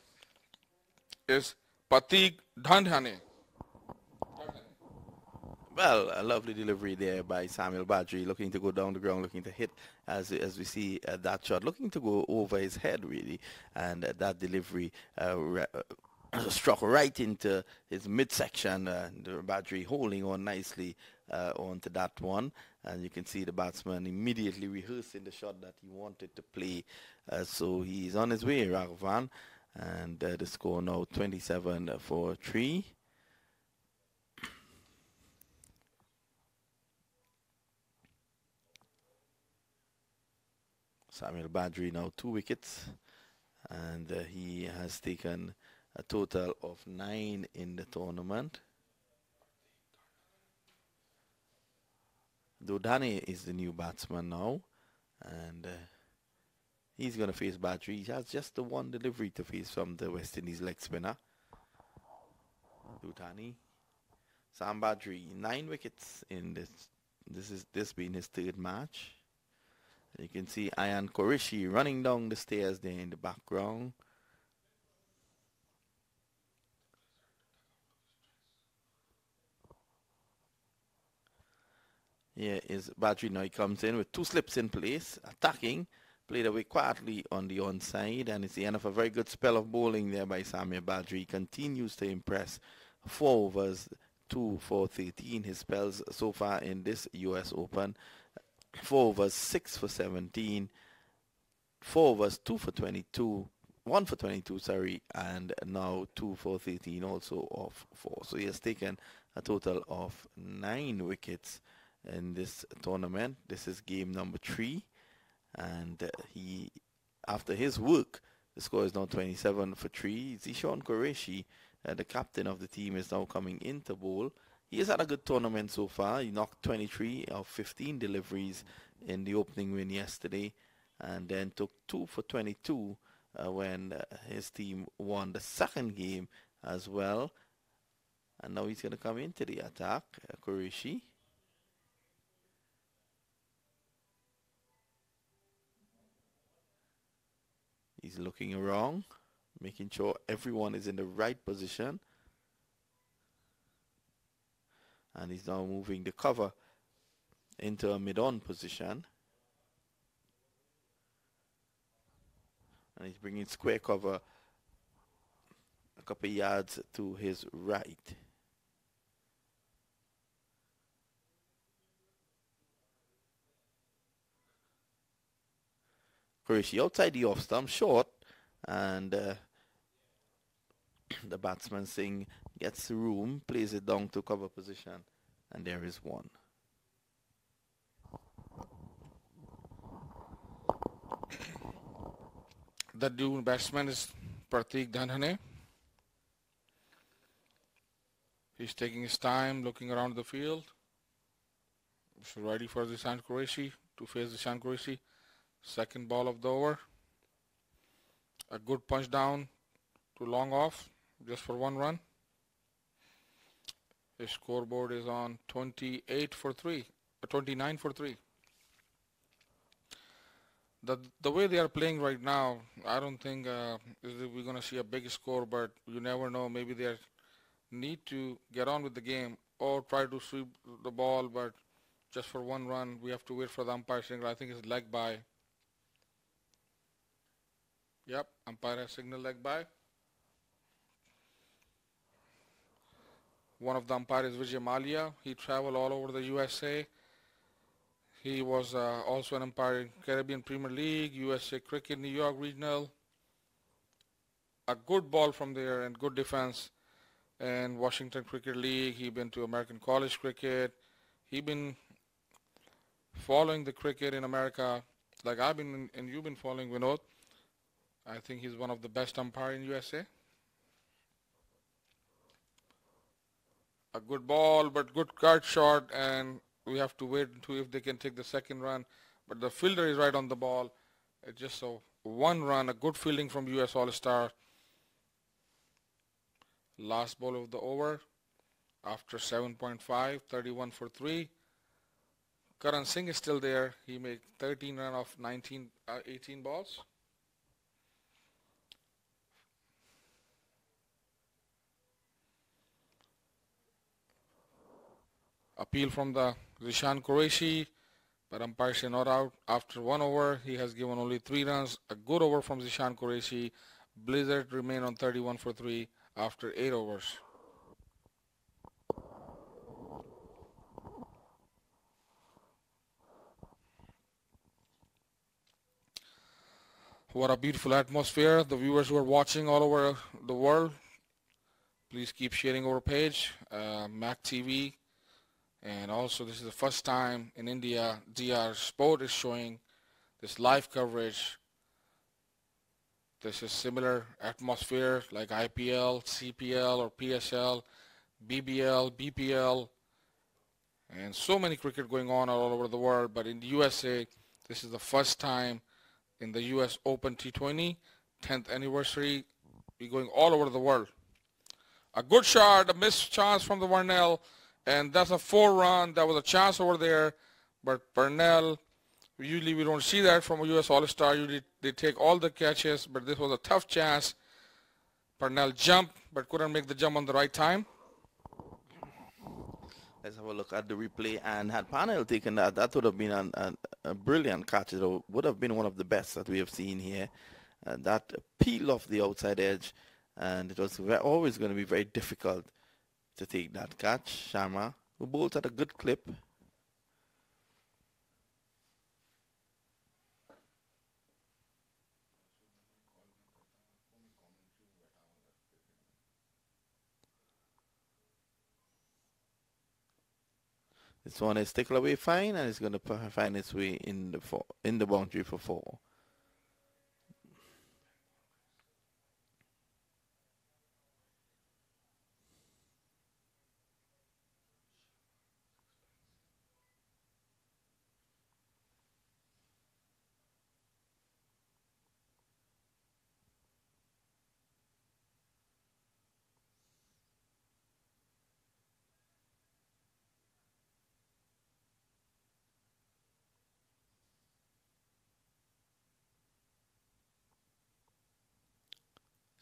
is Pratik Dandhane. Well, a lovely delivery there by Samuel Badri, looking to go down the ground, looking to hit, as we see that shot, looking to go over his head, really. And that delivery struck right into his midsection. Badri holding on nicely onto that one. And you can see the batsman immediately rehearsing the shot that he wanted to play. So he's on his way, Raghavan. And the score now 27 for 3. Samuel Badri now 2 wickets, and he has taken a total of 9 in the tournament. Dodane is the new batsman now, and he's going to face Badri. He has just the one delivery to face from the West Indies leg spinner. Dodane. Sam Badri, 9 wickets in this being his 3rd match. You can see Ayan Qureshi running down the stairs there in the background. Here is Badri now. He comes in with 2 slips in place, attacking, played away quietly on the onside, and it's the end of a very good spell of bowling there by Samuel Badri. He continues to impress. 4 overs, 2 for 13. His spells so far in this US Open. 4 overs, 6 for 17, 4 overs, 2 for 22, 1 for 22, sorry, and now 2 for 13 also off 4. So he has taken a total of 9 wickets in this tournament. This is game number 3, and he, after his work, the score is now 27 for 3. Zishan Qureshi, the captain of the team, is now coming into bowl. He has had a good tournament so far. He knocked 23 of 15 deliveries in the opening win yesterday, and then took 2 for 22 when his team won the 2nd game as well. And now he's going to come into the attack, Qureshi. He's looking around, making sure everyone is in the right position. And he's now moving the cover into a mid-on position. And he's bringing square cover a couple of yards to his right. Qureshi outside the off stump, short, and the batsman Singh gets the room, plays it down to cover position, and there is 1. The new batsman is Pratik Dandhane. He's taking his time, looking around the field. So ready for Zishan Qureshi to face Zishan Qureshi. 2nd ball of the over. A good punch down to long off, just for 1 run. His scoreboard is on 28 for 3, 29 for 3. The way they are playing right now, I don't think we're going to see a big score, but you never know. Maybe they need to get on with the game or try to sweep the ball, but just for 1 run, we have to wait for the umpire signal. I think it's leg by. Yep, umpire has signal leg by. One of the umpires is Vijay Malia. He traveled all over the USA. He was also an umpire in Caribbean Premier League, USA Cricket, New York Regional. A good ball from there and good defense. And Washington Cricket League. He been to American College Cricket. He been following the cricket in America like I've been and you've been following, Vinod. I think he's one of the best umpire in USA. A good ball, but good card shot, and we have to wait to if they can take the second run. But the fielder is right on the ball. It's just a one run, a good fielding from U.S. All-Star. Last ball of the over after 7.5, 31 for 3. Karan Singh is still there. He made 13 run off 18 balls. Appeal from the Zishan Qureshi, but umpire say not out. After 1 over, he has given only 3 runs. A good over from Zishan Qureshi. Blizzard remain on 31 for 3 after 8 overs. What a beautiful atmosphere. The viewers who are watching all over the world, please keep sharing our page, Mac TV. And also, this is the first time in India DR Sport is showing this live coverage. This is similar atmosphere like IPL, CPL or PSL, BBL, BPL, and so many cricket going on all over the world. But in the USA, this is the first time in the US Open T20, 10th anniversary. We're going all over the world. A good shot, a missed chance from the Varnell, and that's a 4-run. That was a chance over there, but Varnell, usually we don't see that from a US All-Star. Usually they take all the catches, but this was a tough chance. Parnell jumped, but couldn't make the jump on the right time. Let's have a look at the replay. And had Parnell taken that, that would have been a brilliant catch. It would have been one of the best that we have seen here. That peel off the outside edge, and it was always going to be very difficult to take that catch. Sharma, who bowled at a good clip. This one is taken away fine, and it's going to find its way in the boundary for 4.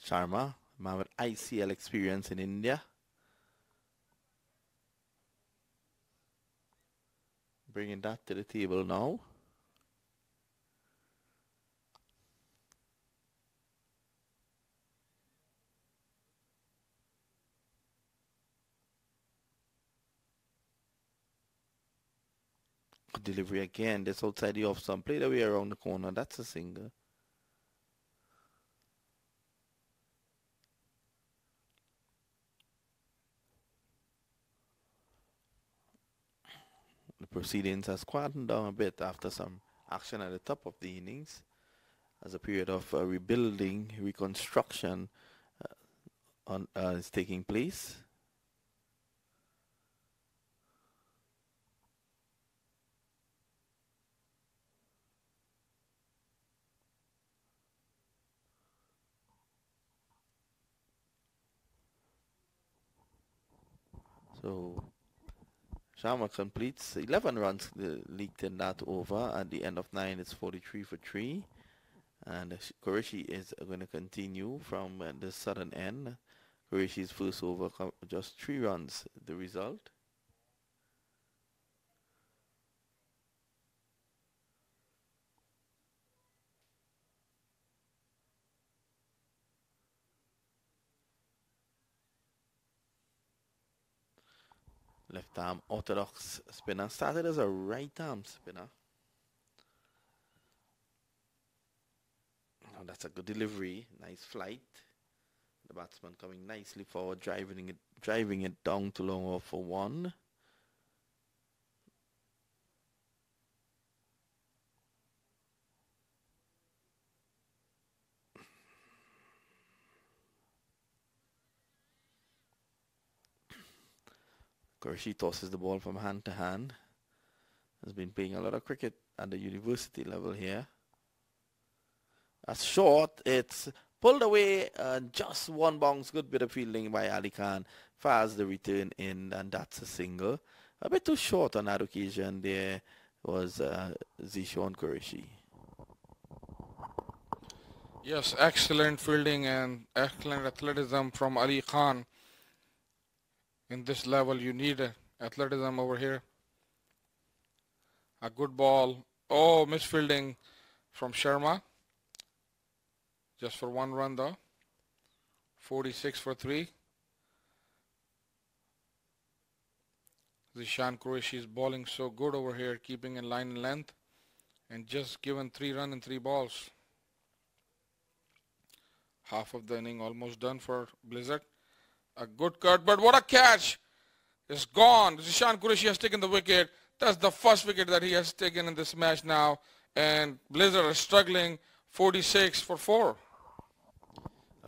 Sharma, man with ICL experience in India. Bringing that to the table now. Good delivery again. This outside the off stump. Played away around the corner. That's a single. The proceedings has quietened down a bit after some action at the top of the innings as a period of rebuilding, reconstruction is taking place. So Sharma completes 11 runs leaked in that over. At the end of 9, it's 43 for 3. And Qureshi is going to continue from the southern end. Qureshi's first over, just 3 runs, the result. Left arm orthodox spinner. Started as a right arm spinner. Now that's a good delivery. Nice flight. The batsman coming nicely forward, driving it down to long off for 1. Qureshi tosses the ball from hand to hand. has been playing a lot of cricket at the university level here. A short, it's pulled away, just one bounce, good bit of fielding by Ali Khan, fires the return in, and that's a single. A bit too short on that occasion. There was Zishan Qureshi. Yes, excellent fielding and excellent athleticism from Ali Khan. In this level, you need athleticism over here. A good ball. Oh, misfielding from Sharma. Just for one run though. 46 for 3. Zishan Qureshi is bowling so good over here, keeping in line and length, and just given 3 runs in 3 balls. Half of the inning almost done for Blizzard. A good cut, but what a catch! It's gone. Zishan Qureshi has taken the wicket. That's the first wicket that he has taken in this match now, and Blizzard are struggling. 46 for 4.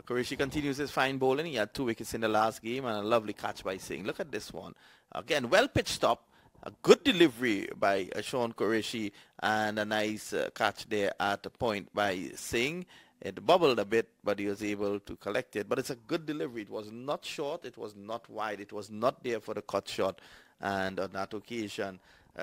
Qureshi continues his fine bowling. He had 2 wickets in the last game and a lovely catch by Singh. Look at this one. Again, well pitched stop. A good delivery by Sean Qureshi and a nice catch there at the point by Singh. It bubbled a bit, but he was able to collect it. But it's a good delivery. It was not short. It was not wide. It was not there for the cut shot. And on that occasion,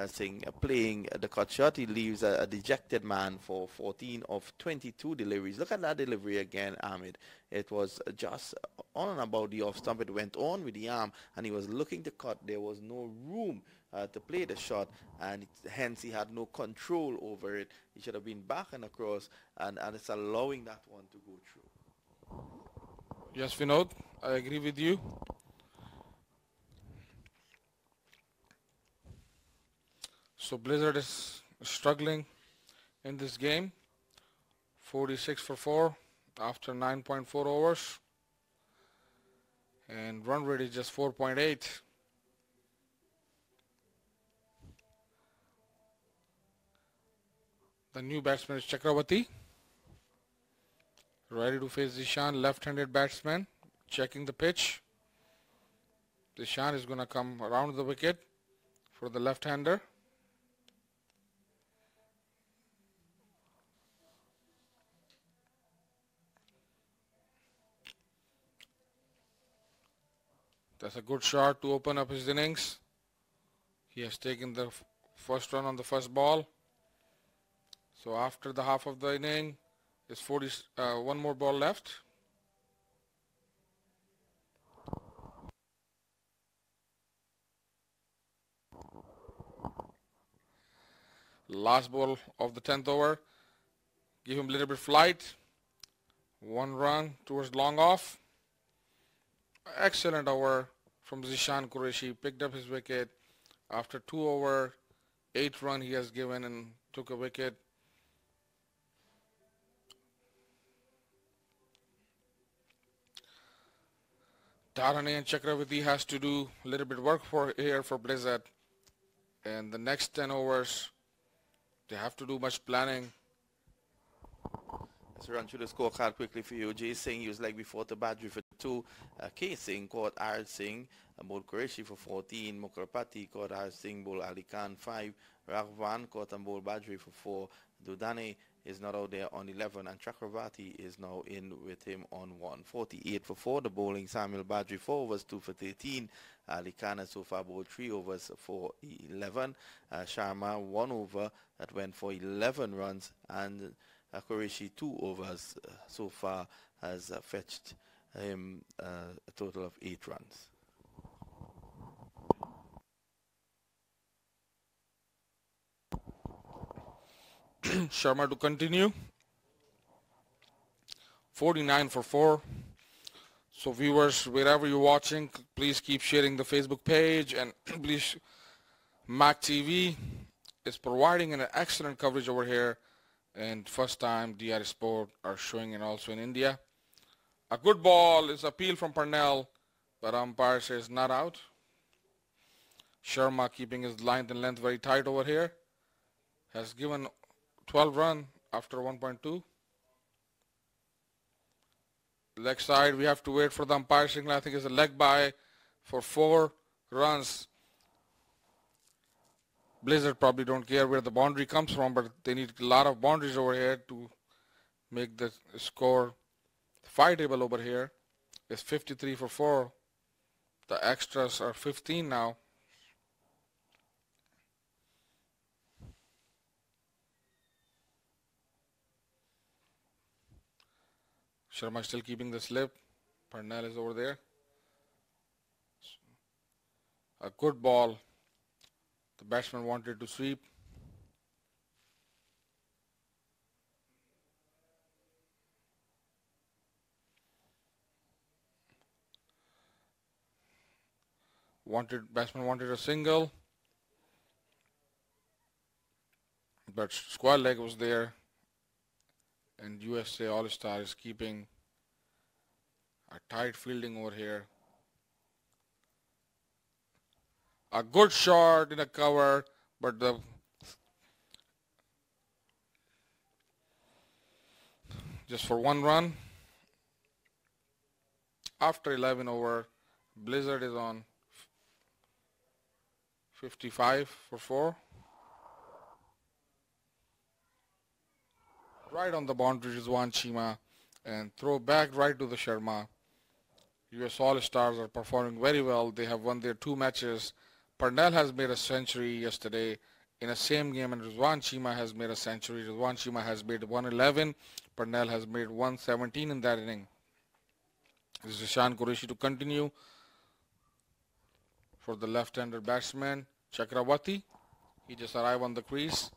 Singh playing the cut shot, he leaves a dejected man for 14 of 22 deliveries. Look at that delivery again, Ahmed. It was just on and about the off stump. It went on with the arm, and he was looking to cut. There was no room to play the shot, and hence he had no control over it. He should have been back and across, and it's allowing that one to go through. Yes, Vinod, I agree with you. So Blizzard is struggling in this game. 46 for 4 after 9.4 overs. And run rate is just 4.8. The new batsman is Chakravarti. Ready to face Zishan, left-handed batsman. Checking the pitch. Zishan is going to come around the wicket for the left-hander. That's a good shot to open up his innings. He has taken the first run on the first ball. So after the half of the inning, there's one more ball left. Last ball of the 10th over. Give him a little bit of flight. 1 run towards long off. Excellent over from Zishan Qureshi. Picked up his wicket. After 2 over, 8 run he has given and took a wicket. Dharani and Chakravarti has to do a little bit work here for Blizzard. And the next 10 overs, they have to do much planning. Let's run through the scorecard quickly for you. Jay Singh used like before to Badri for 2. K Singh caught R Singh, bowled Qureshi for 14. Mukarpati caught R Singh, bowled Ali Khan 5. Raghvan caught and bowled Badri for 4. Dudane is not out there on 11, and Chakravarti is now in with him on 1. 48 for 4. The bowling Samuel Badri 4 overs 2 for 13. Ali Khan has so far bowled 3 overs for 11. Sharma 1 over that went for 11 runs, and Qureshi 2 overs so far has fetched him a total of 8 runs. Sharma to continue. 49 for 4. So viewers, wherever you're watching, please keep sharing the Facebook page, and please, Mac TV is providing an excellent coverage over here, and first time DR Sport are showing it also in India. A good ball is appeal from Parnell, but umpire says not out. Sharma keeping his line and length very tight over here. Has given 12 run after 1.2. Leg side, we have to wait for the umpire signal. I think it's a leg by for 4 runs. Blizzard probably don't care where the boundary comes from, but they need a lot of boundaries over here to make the score fightable over here. It's 53 for 4. The extras are 15 now. Sharma still keeping the slip. Parnell is over there. A good ball. The batsman wanted to sweep. Batsman wanted a single. But square leg was there. And USA All-Star is keeping a tight fielding over here. A good shot in a cover, but just for 1 run. After 11 over, Blizzard is on 55 for 4. Right on the boundary is Rizwan Cheema, and throw back right to the Sharma. US All-Stars are performing very well. They have won their 2 matches. Parnell has made a century yesterday in the same game, and Rizwan Cheema has made a century. Rizwan Cheema has made 111. Parnell has made 117 in that inning. This is Ishan Qureshi to continue for the left-hander batsman Chakravarti. He just arrived on the crease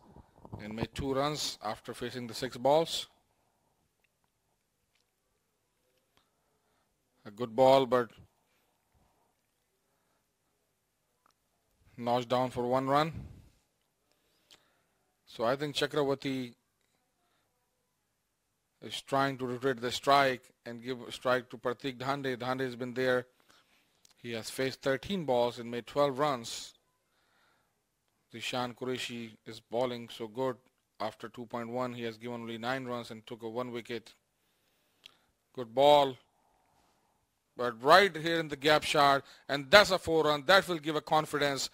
and made 2 runs after facing the 6 balls. A good ball, but notched down for 1 run. So I think Chakravarti is trying to rotate the strike and give a strike to Pratik Dhande. Dhande has been there. He has faced 13 balls and made 12 runs. Ishan Qureshi is bowling so good. After 2.1, he has given only 9 runs and took a 1 wicket. Good ball. But right here in the gap shot, and that's a 4 run. That will give a confidence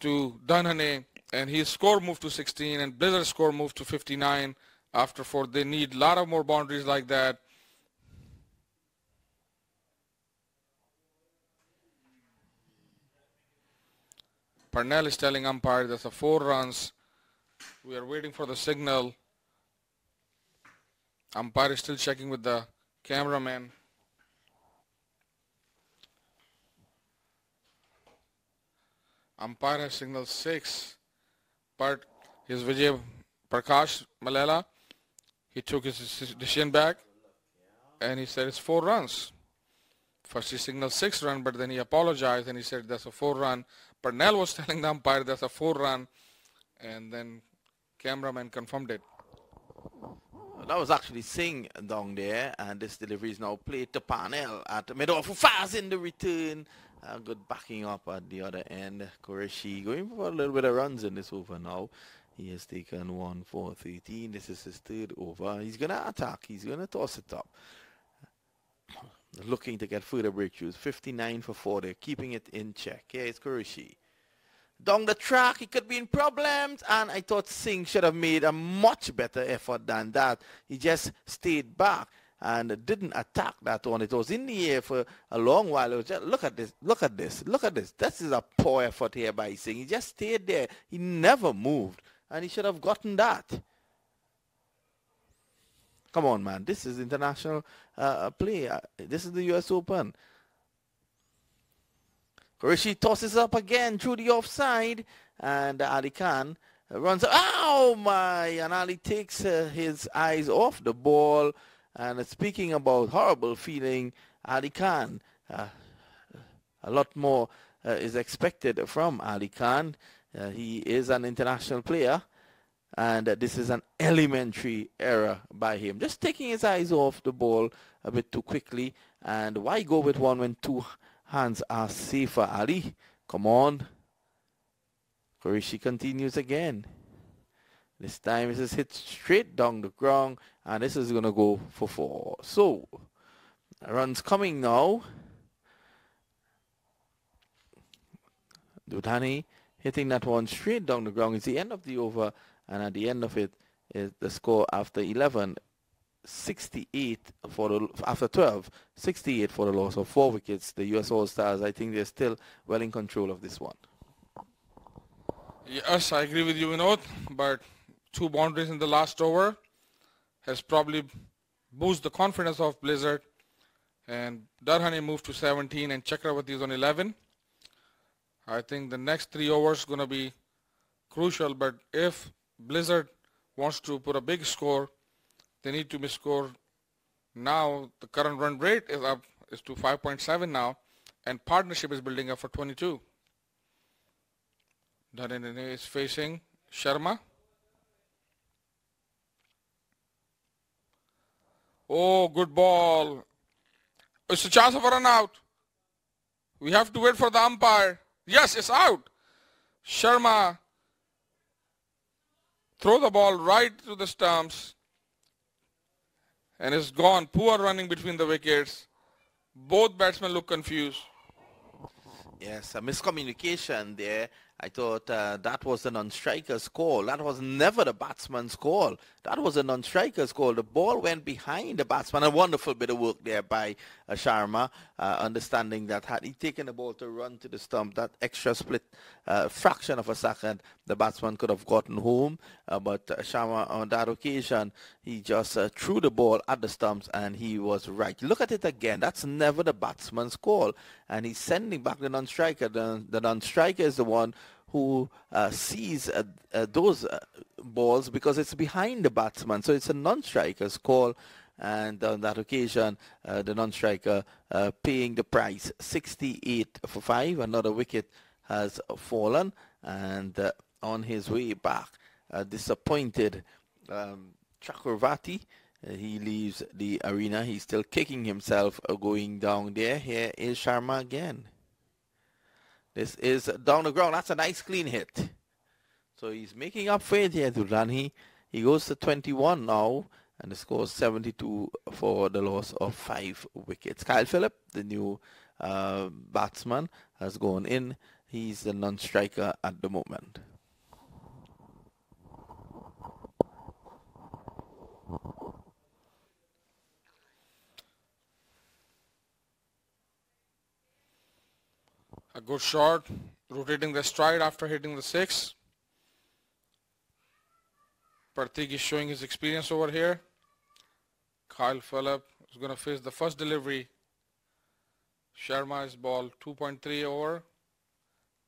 to Dunhane, and his score moved to 16, and Blizzard's score moved to 59 after 4. They need a lot of more boundaries like that. Parnell is telling umpire that's a 4 runs. We are waiting for the signal. Umpire is still checking with the cameraman. Umpire has signaled 6, but his Vijay Prakash Malela, he took his decision back and he said it's 4 runs. First he signaled 6 run, but then he apologized and he said that's a 4 run. Parnell was telling the umpire that's a 4 run, and then cameraman confirmed it. That was actually Singh down there, and this delivery is now played to Parnell at the middle. Fast in the return. Good backing up at the other end. Qureshi going for a little bit of runs in this over now. He has taken 1 for 13. This is his 3rd over. He's going to attack. He's going to toss it up. Looking to get further breakthroughs. 59 for 4. They're keeping it in check. Here is Qureshi. Down the track, he could be in problems, and I thought Singh should have made a much better effort than that. He just stayed back and didn't attack that one. It was in the air for a long while. It was just, look at this, look at this, look at this. This is a poor effort here by Singh. He just stayed there. He never moved, and he should have gotten that. Come on, man. This is international play. This is the US Open. Qureshi tosses up again through the offside, and Ali Khan runs. Oh my! And Ali takes his eyes off the ball. And speaking about horrible feeling, Ali Khan, a lot more is expected from Ali Khan. He is an international player, and this is an elementary error by him. Just taking his eyes off the ball a bit too quickly. And why go with one when 2 hands are safer, Ali? Come on. Qureshi continues again. This time this is hit straight down the ground, and this is going to go for 4. So, runs coming now. Dudhani hitting that one straight down the ground. It's the end of the over, and at the end of it is the score after 11, 68 for the after 12, 68 for the loss of 4 wickets. The U.S. All-Stars, I think they're still well in control of this one. Yes, I agree with you, Vinod, but 2 boundaries in the last over has probably boosted the confidence of Blizzard, and Darhani moved to 17 and Chakravati is on 11. I think the next 3 overs going to be crucial, but if Blizzard wants to put a big score, they need to score now. The current run rate is to 5.7 now, and partnership is building up for 22. Dhanane is facing Sharma. Oh, good ball. It's a chance of a run out. We have to wait for the umpire. Yes, it's out. Sharma throw the ball right to the stumps and it's gone. Poor running between the wickets. Both batsmen look confused. Yes, a miscommunication there. I thought that was a non-striker's call. That was never the batsman's call. That was a non-striker's call. The ball went behind the batsman. A wonderful bit of work there by Sharma, understanding that had he taken the ball to run to the stump, that extra split fraction of a second, the batsman could have gotten home. But Sharma, on that occasion, he just threw the ball at the stumps and he was right. Look at it again. That's never the batsman's call. And he's sending back the non-striker. The non-striker is the one who sees those balls because it's behind the batsman. So it's a non-striker's call. And on that occasion, the non-striker paying the price, 68 for 5. Another wicket has fallen. And on his way back, disappointed Chakravarti. He leaves the arena. He's still kicking himself going down there. Here is Sharma again. This is down the ground. That's a nice clean hit. So he's making up for it here to Ranhi. He goes to 21 now. And the score is 72 for the loss of 5 wickets. Kyle Phillip, the new batsman, has gone in. He's the non-striker at the moment. A good shot, rotating the stride after hitting the 6. Parthik is showing his experience over here. Kyle Phillip is going to face the first delivery. Sharma's ball 2.3 over.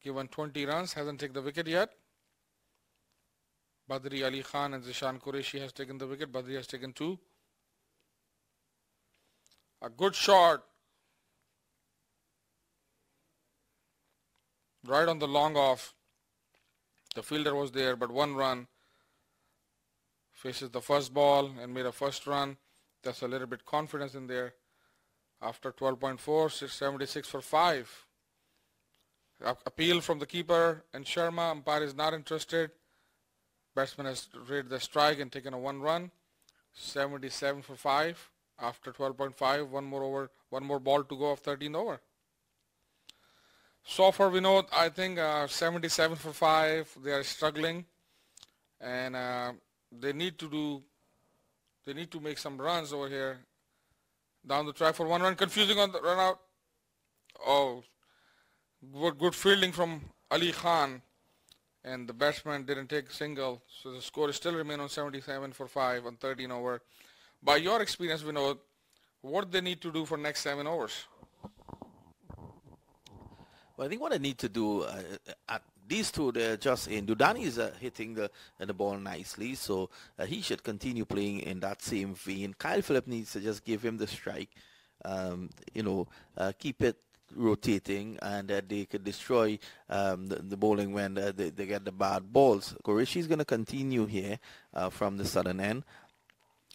Given 20 runs, hasn't taken the wicket yet. Badri Ali Khan and Zishan Qureshi has taken the wicket. Badri has taken 2. A good shot. Right on the long off. The fielder was there, but 1 run. Faces the first ball and made a first run. That's a little bit confidence in there. After 12.4, 676 for 5. Appeal from the keeper and Sharma. Umpire is not interested. Batsman has rated the strike and taken a 1 run. 77 for 5. After 12.5, 1 more over, 1 more ball to go of 13 over. So far, Vinod, I think 77 for 5. They are struggling, and they need to make some runs over here. Down the track for 1 run, confusing on the run out. Oh, good fielding from Ali Khan, and the batsman didn't take a single, so the score is still remain on 77 for 5 on 13 over. By your experience, Vinod, what they need to do for next 7 overs? Well, I think what I need to do, these two, they're just in. Dudani is hitting the ball nicely, so he should continue playing in that same vein. Kyle Phillip needs to just give him the strike, keep it rotating, and they could destroy the bowling when they get the bad balls. Qureshi is going to continue here from the southern end,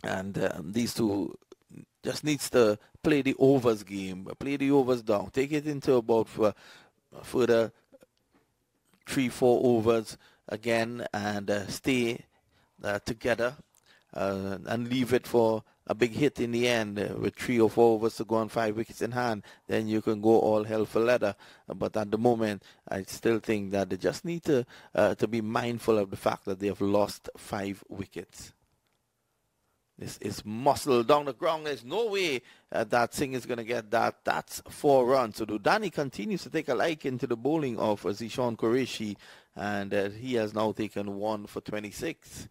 and these two just needs to play the overs game, play the overs down, take it into about further 3-4 overs again, and stay together and leave it for a big hit in the end with 3 or 4 overs to go on 5 wickets in hand, then you can go all hell for leather. But at the moment, I still think that they just need to be mindful of the fact that they have lost 5 wickets. This is muscle down the ground. There's no way that Singh is going to get that. That's 4 runs. So Dudani continues to take a liking to the bowling of Zishan Qureshi, and he has now taken 1 for 26.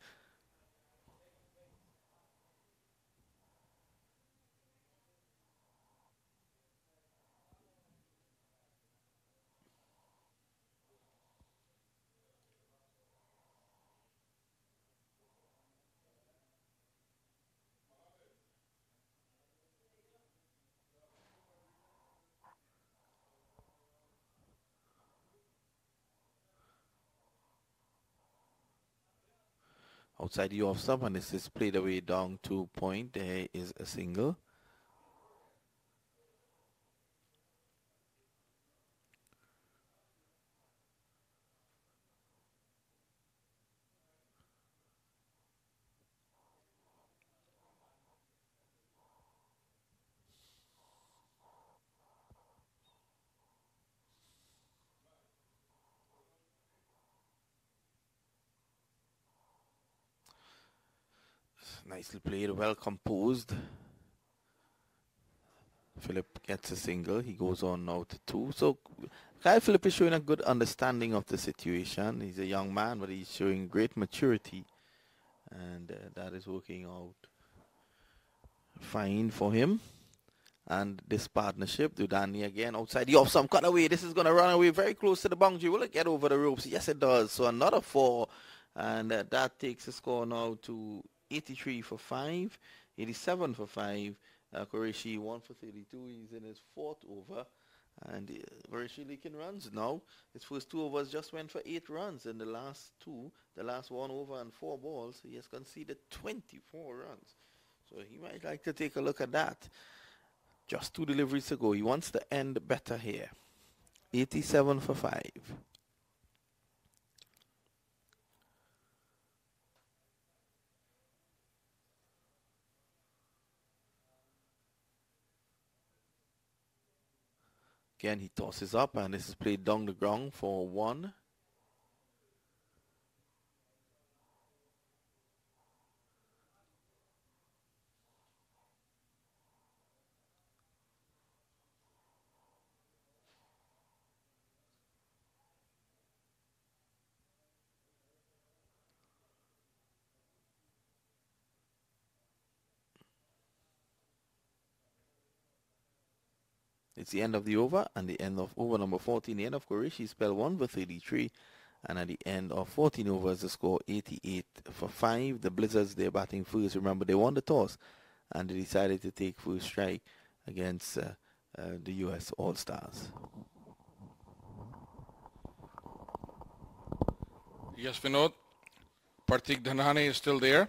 Outside the off stump, and this is played away down to point. There is a single. Nicely played, well composed. Philip gets a single. He goes on now to 2. So Kyle Philip is showing a good understanding of the situation. He's a young man, but he's showing great maturity. And that is working out fine for him. And this partnership, Dudani again outside the off some cut away. This is going to run away very close to the boundary. Will it get over the ropes? Yes, it does. So another 4. And that takes the score now to 83 for 5, 87 for 5. Qureshi 1 for 32. He's in his 4th over. And Qureshi leaking runs now. His first 2 overs just went for 8 runs. In the last 2, the last 1 over and 4 balls, he has conceded 24 runs. So he might like to take a look at that. Just 2 deliveries to go. He wants to end better here. 87 for 5. Again, he tosses up, and this is played down the ground for 1. It's the end of the over, and the end of over number 14. The end of Qureshi spell 1 for 33, and at the end of 14 overs, the score 88 for 5. The Blizzards, they're batting first. Remember, they won the toss, and they decided to take first strike against the U.S. All-Stars. Yes, Vinod. Partik Dhanane is still there.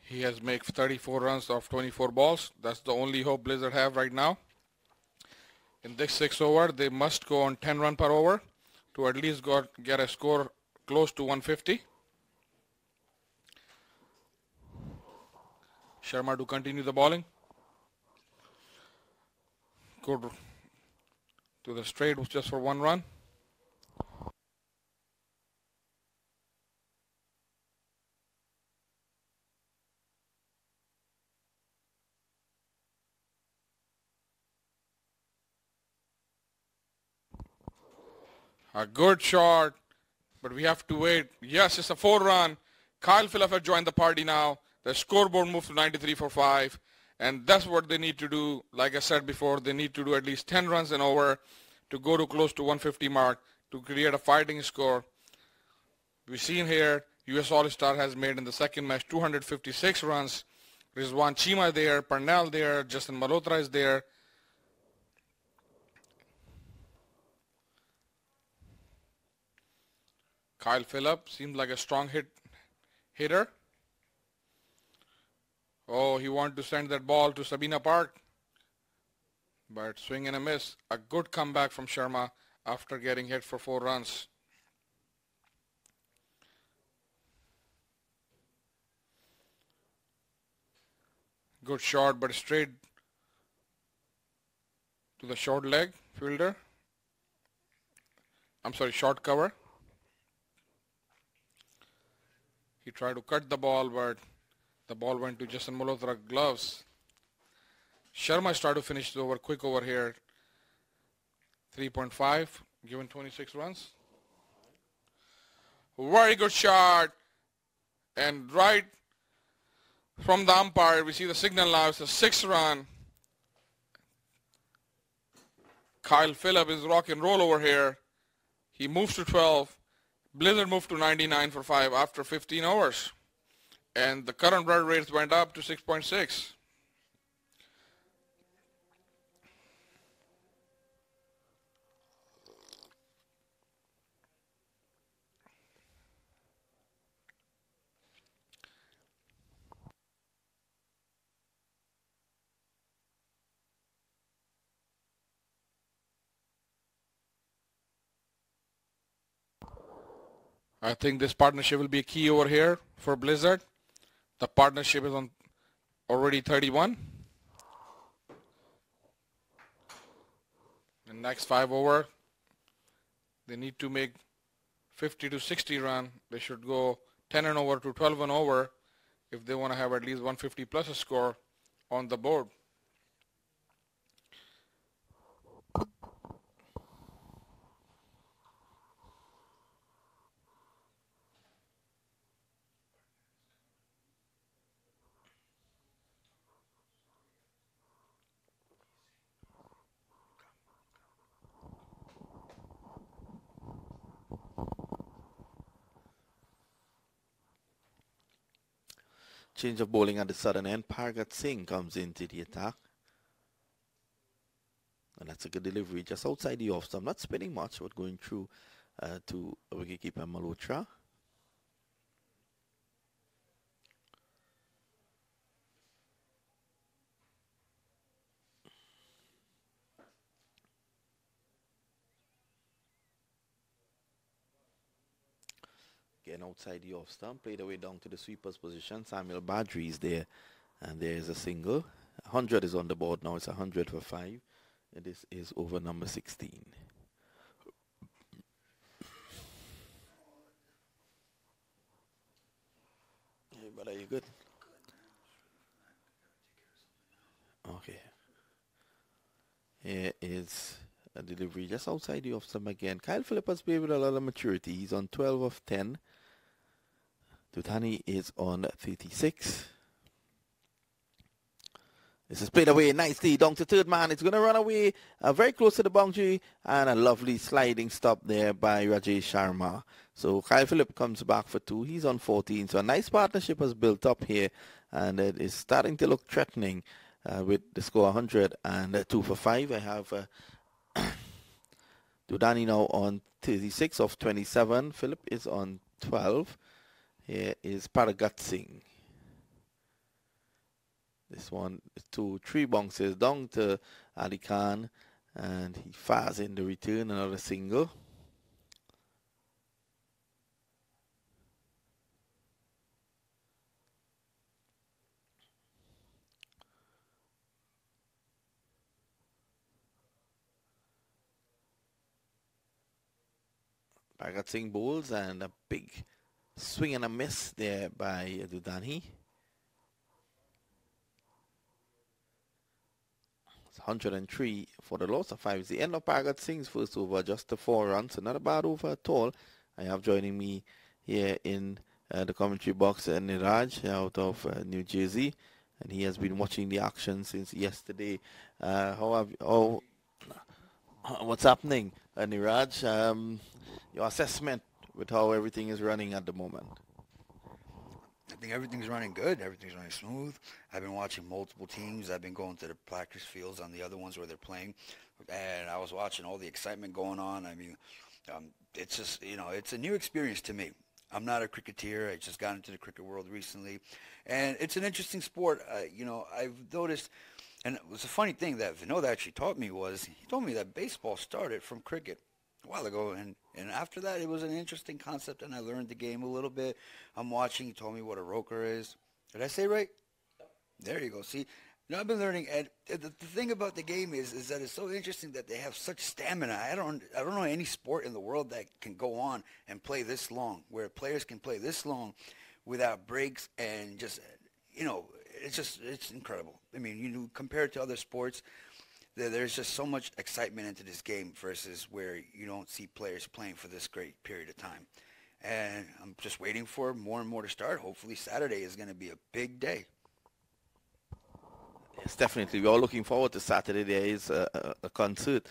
He has made 34 runs off 24 balls. That's the only hope Blizzard have right now. In this 6th over, they must go on 10 runs per over to at least get a score close to 150. Sharma to continue the bowling. Good to the straight just for 1 run. A good shot, but we have to wait. Yes, it's a 4 run. Kyle Philip has joined the party now. The scoreboard moved to 93 for 5. And that's what they need to do. Like I said before, they need to do at least 10 runs and over to go to close to 150 mark to create a fighting score. We've seen here, US All-Star has made in the second match 256 runs. Rizwan Chima there, Parnell there, Justin Malhotra is there. Kyle Philip seems like a strong hitter. Oh, he wanted to send that ball to Sabina Park. But swing and a miss. A good comeback from Sharma after getting hit for 4 runs. Good shot, but straight to the short leg fielder. I'm sorry, short cover. He tried to cut the ball, but the ball went to Justin Malhotra's gloves. Sharma tried to finish the over, quick over here. 3.5, given 26 runs. Very good shot. And right from the umpire, we see the signal now. It's a 6-run. Kyle Phillip is rock and roll over here. He moves to 12. Blizzard moved to 99 for 5 after 15 overs. And the current run rates went up to 6.6. I think this partnership will be key over here for Blizzard. The partnership is on already 31. The next 5 over, they need to make 50 to 60 run. They should go 10 and over to 12 and over if they want to have at least 150 plus a score on the board. Change of bowling at the southern end. Pargat Singh comes into the attack. And that's a good delivery just outside the off stump. Not spinning much, but going through to wicketkeeper Malhotra. Again outside the off stump, played away down to the sweeper's position. Samuel Badri is there, and there is a single. 100 is on the board now. It's 100 for 5. And this is over number 16. Hey, but are you good? Okay. Here is a delivery just outside the off stump again. Kyle Phillip has played with a lot of maturity. He's on 12 of 10. Tutani is on 36. This is played away nicely down to third man. It's going to run away very close to the boundary, and a lovely sliding stop there by Rajesh Sharma. So Kyle Phillip comes back for 2. He's on 14. So a nice partnership has built up here, and it is starting to look threatening with the score 100 and 2 for 5. I have Dudani now on 36 of 27. Phillip is on 12. Here is Paragat Singh. This one is 2-3 bounces down to Ali Khan, and he fires in the return, another single. Paragat Singh bowls, and a big swing and a miss there by Dudani. 103 for the loss of 5. It's the end of Paragat Singh's first over, just the 4 runs. So not a bad over at all. I have joining me here in the commentary box Niraj out of New Jersey, and he has been watching the action since yesterday. What's happening, Niraj? Your assessment with how everything is running at the moment? I think everything's running good. Everything's running smooth. I've been watching multiple teams. I've been going to the practice fields on the other ones where they're playing, and I was watching all the excitement going on. I mean, it's just, it's a new experience to me. I'm not a cricketer. I just got into the cricket world recently, and it's an interesting sport. I've noticed, and it was a funny thing that Vinod actually taught me was, he told me that baseball started from cricket a while ago, and after that it was an interesting concept, and I learned the game a little bit. I'm watching. He told me what a roker is. Did I say right? There you go. See, I've been learning, and the thing about the game is that it's so interesting that they have such stamina. I don't know any sport in the world that can go on and play this long, where players can play this long without breaks and just, it's incredible. I mean, compared to other sports, there's just so much excitement into this game versus where you don't see players playing for this great period of time. And I'm just waiting for more and more to start. Hopefully Saturday is going to be a big day. Yes, definitely. We're all looking forward to Saturday. There is a concert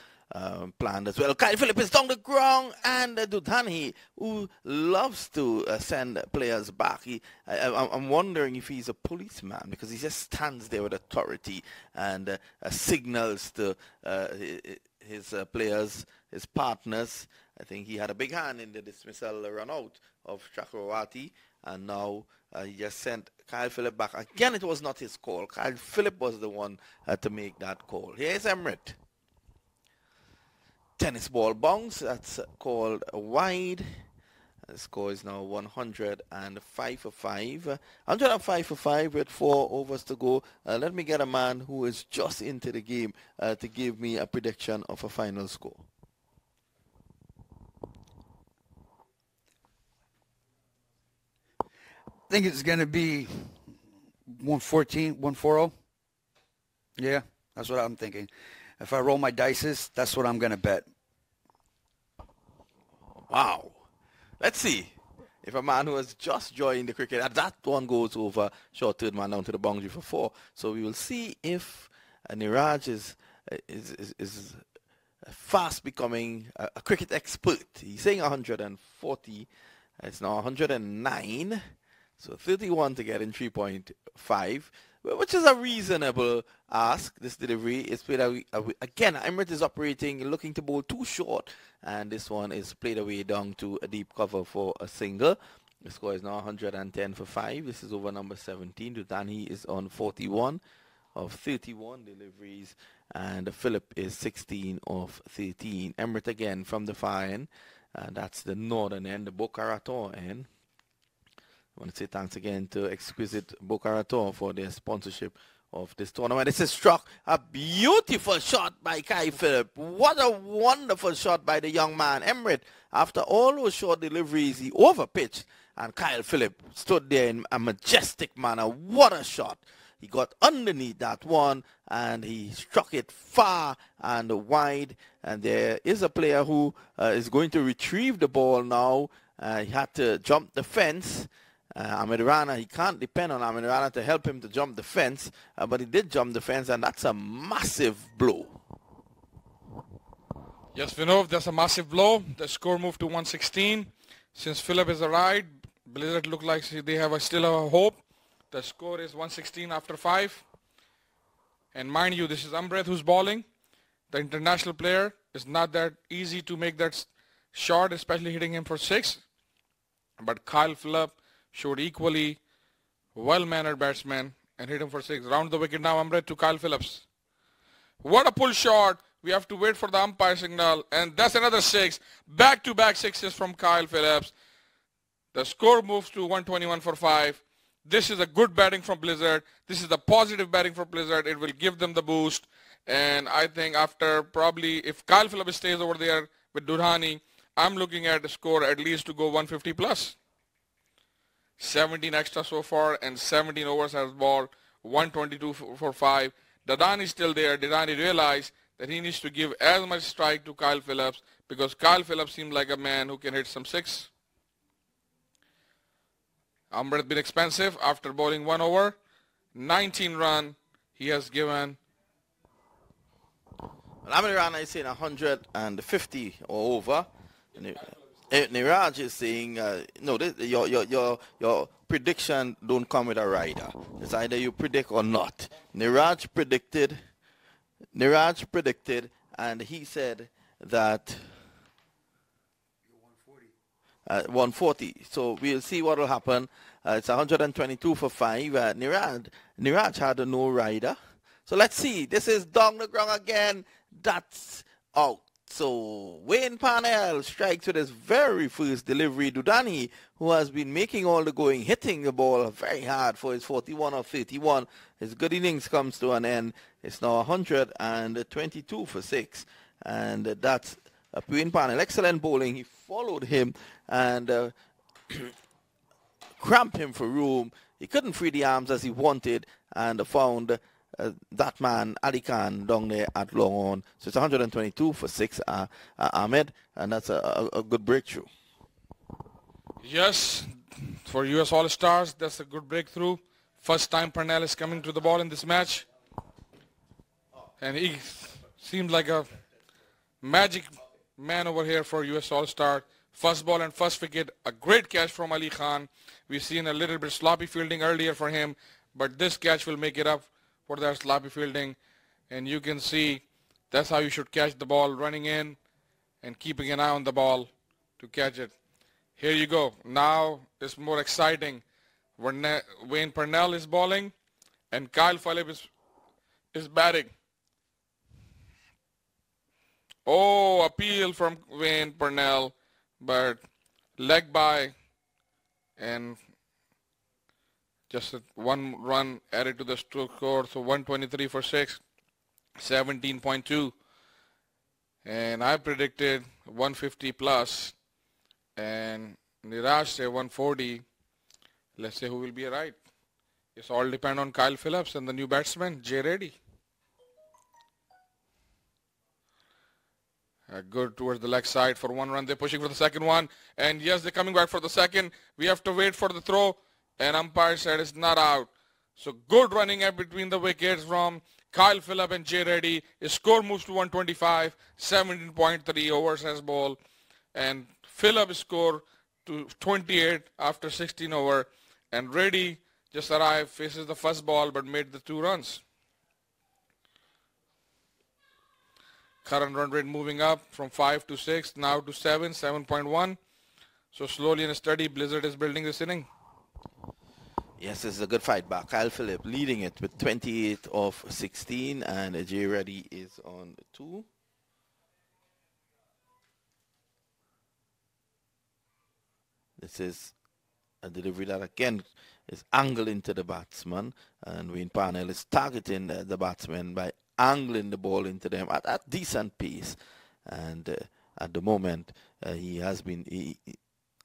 planned as well. Kyle Phillips is down the ground, and Dudhani, who loves to send players back. I'm wondering if he's a policeman, because he just stands there with authority and signals to his players, his partners. I think he had a big hand in the dismissal run out of Chakravarti, and now he just sent Kyle Phillips back. Again, it was not his call. Kyle Phillips was the one to make that call. Here's Emmerich. Tennis ball bounce. That's called wide. The score is now 105 for 5. 105 for 5 with 4 overs to go. Let me get a man who is just into the game to give me a prediction of a final score. I think it's going to be 114, 140. Yeah, that's what I'm thinking. If I roll my dices, that's what I'm going to bet. Wow. Let's see if a man who has just joined the cricket, that one goes over, short third man down to the boundary for 4. So we will see if Niraj is fast becoming a cricket expert. He's saying 140. It's now 109. So 31 to get in 3.5, which is a reasonable ask. This delivery is played away. Again, Emirates is operating, looking to bowl too short, and this one is played away down to a deep cover for a single. The score is now 110 for 5. This is over number 17. Dudhani is on 41 of 31 deliveries, and Phillip is 16 of 13. Emirates again from the far end. That's the northern end, the Boca Raton end. I want to say thanks again to Exquisite Boca Raton for their sponsorship of this tournament. This is struck. A beautiful shot by Kai Philip. What a wonderful shot by the young man. Emmerich, after all those short deliveries, he overpitched, and Kyle Philip stood there in a majestic manner. What a shot. He got underneath that one, and he struck it far and wide. And there is a player who is going to retrieve the ball now. He had to jump the fence. Ahmed Rana, he can't depend on Ahmed Rana to help him to jump the fence, but he did jump the fence, and that's a massive blow. Yes, Vinod, that's a massive blow. The score moved to 116. Since Phillip has arrived, Blizzard look like they have still a hope. The score is 116 after 5. And mind you, this is Amrit who's bowling. The international player. It's not that easy to make that shot, especially hitting him for 6. But Kyle Phillip showed equally well-mannered batsman and hit him for 6. Round the wicket now, Amrit to Kyle Phillips. What a pull shot. We have to wait for the umpire signal, and that's another 6. Back-to-back 6s from Kyle Phillips. The score moves to 121 for 5. This is a good batting from Blizzard. This is the positive batting for Blizzard. It will give them the boost. And I think after probably, if Kyle Phillips stays over there with Dudhani, I'm looking at the score at least to go 150 plus. 17 extra so far, and 17 overs has ball, 122 for 5. Dudhani is still there. Dudhani realized that he needs to give as much strike to Kyle Phillips, because Kyle Phillips seems like a man who can hit some 6. Amrit been expensive after bowling 1 over. 19 run he has given. Well, Ahmed Rana is saying 150 or over. Niraj is saying, no, your prediction don't come with a rider. It's either you predict or not. Niraj predicted, and he said that 140. So we'll see what will happen. It's 122 for 5. Niraj had a no rider. So let's see. This is down the ground again. That's out. So Wayne Parnell strikes with his very first delivery. Dudani, who has been making all the going, hitting the ball very hard for his 41 of 31. His good innings comes to an end. It's now 122 for 6. And that's Wayne Parnell. Excellent bowling. He followed him and cramped him for room. He couldn't free the arms as he wanted and found that man, Ali Khan, down there at long on. So it's 122 for 6, Ahmed, and that's a good breakthrough. Yes, for US All-Stars, that's a good breakthrough. First time Parnell is coming to the ball in this match. And he seemed like a magic man over here for US All-Star. First ball and first wicket, a great catch from Ali Khan. We've seen a little bit sloppy fielding earlier for him, but this catch will make it up for that sloppy fielding. And you can see that's how you should catch the ball, running in and keeping an eye on the ball to catch it. Here you go. Now it's more exciting. Wayne Parnell is bowling and Kyle Phillip is batting. Oh, appeal from Wayne Parnell, but leg by and just one run added to the score, so 123 for 6, 17.2. And I predicted 150 plus, and Niraj said 140. Let's see who will be right. It's all depend on Kyle Phillips and the new batsman, Jay Reddy. Good towards the leg side for 1 run. They're pushing for the second one. And yes, they're coming back for the second. We have to wait for the throw. And umpire said it's not out. So good running up between the wickets from Kyle Phillip and Jay Reddy. His score moves to 125, 17.3 overs as ball. And Phillip score to 28 after 16 over. And Reddy just arrived, faces the first ball but made the 2 runs. Current run rate moving up from 5 to 6, now to 7, 7.1. So slowly and steady, Blizzard is building this inning. Yes, this is a good fight back. Kyle Phillip leading it with 28 of 16, and Jay Reddy is on 2. This is a delivery that again is angled into the batsman, and Wayne Parnell is targeting the batsman by angling the ball into them at a decent pace. And at the moment, he has been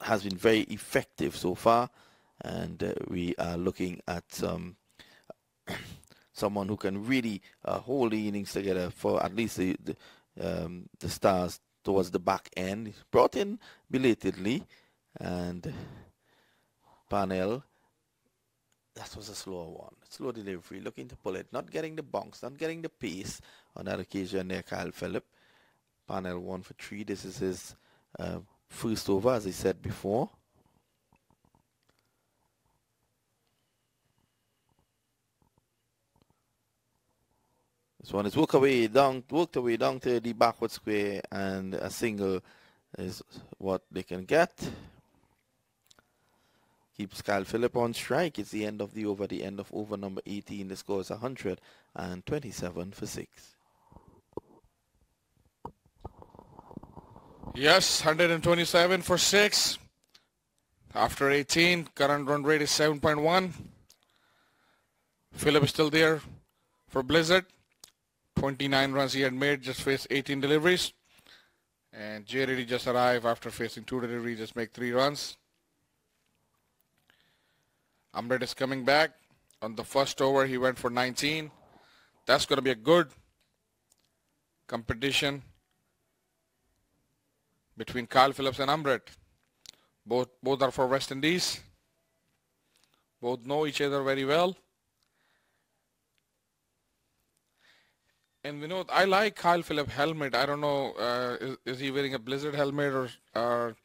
very effective so far. And we are looking at someone who can really hold the innings together for at least the Stars towards the back end. He's brought in belatedly, and Parnell, that was a slower one. Slow delivery, looking to pull it, not getting the bounce, not getting the pace on that occasion there, Kyle Phillip. Parnell 1 for 3. This is his first over, as I said before. This one is worked away down to the backward square, and a single is what they can get. Keeps Kyle Phillip on strike. It's the end of the over number 18. The score is 127 for 6. Yes, 127 for 6. After 18, current run rate is 7.1. Phillip is still there for Blizzard. 29 runs he had made, just faced 18 deliveries. And Jay Reddy just arrived after facing 2 deliveries, just make 3 runs. Amrit is coming back. On the first over, he went for 19. That's going to be a good competition between Kyle Phillips and Amrit. Both are for West Indies. Both know each other very well. And you know, I like Kyle Phillip helmet. I don't know, is he wearing a Blizzard helmet or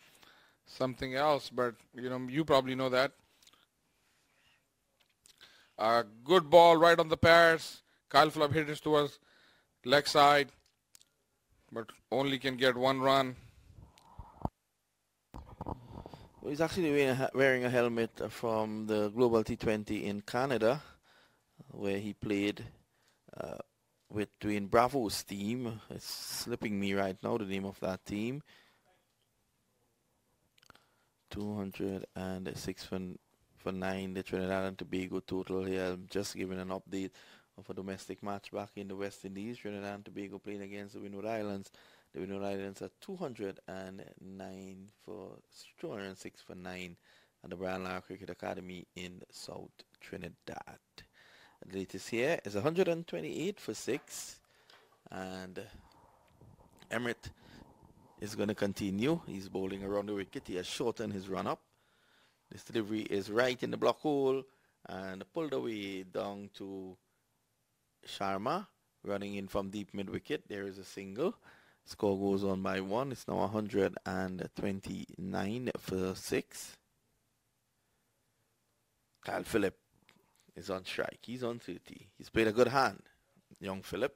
something else? But you know, you probably know that. Good ball right on the pads. Kyle Phillip hit it towards leg side, but only can get 1 run. Well, he's actually wearing a helmet from the Global T20 in Canada, where he played between Bravo's team. It's slipping me right now, the name of that team. 206 for 9, the Trinidad and Tobago total here. I'm just giving an update of a domestic match back in the West Indies. Trinidad and Tobago playing against the Windward Islands. The Windward Islands are 206 for 9 at the Brian Lara Cricket Academy in South Trinidad. The latest here is 128 for 6, and Emmet is going to continue. He's bowling around the wicket. He has shortened his run up. This delivery is right in the block hole and pulled away down to Sharma, running in from deep mid wicket. There is a single. Score goes on by 1. It's now 129 for 6. Kyle Phillip is on strike. He's on 30. He's played a good hand, young Phillip.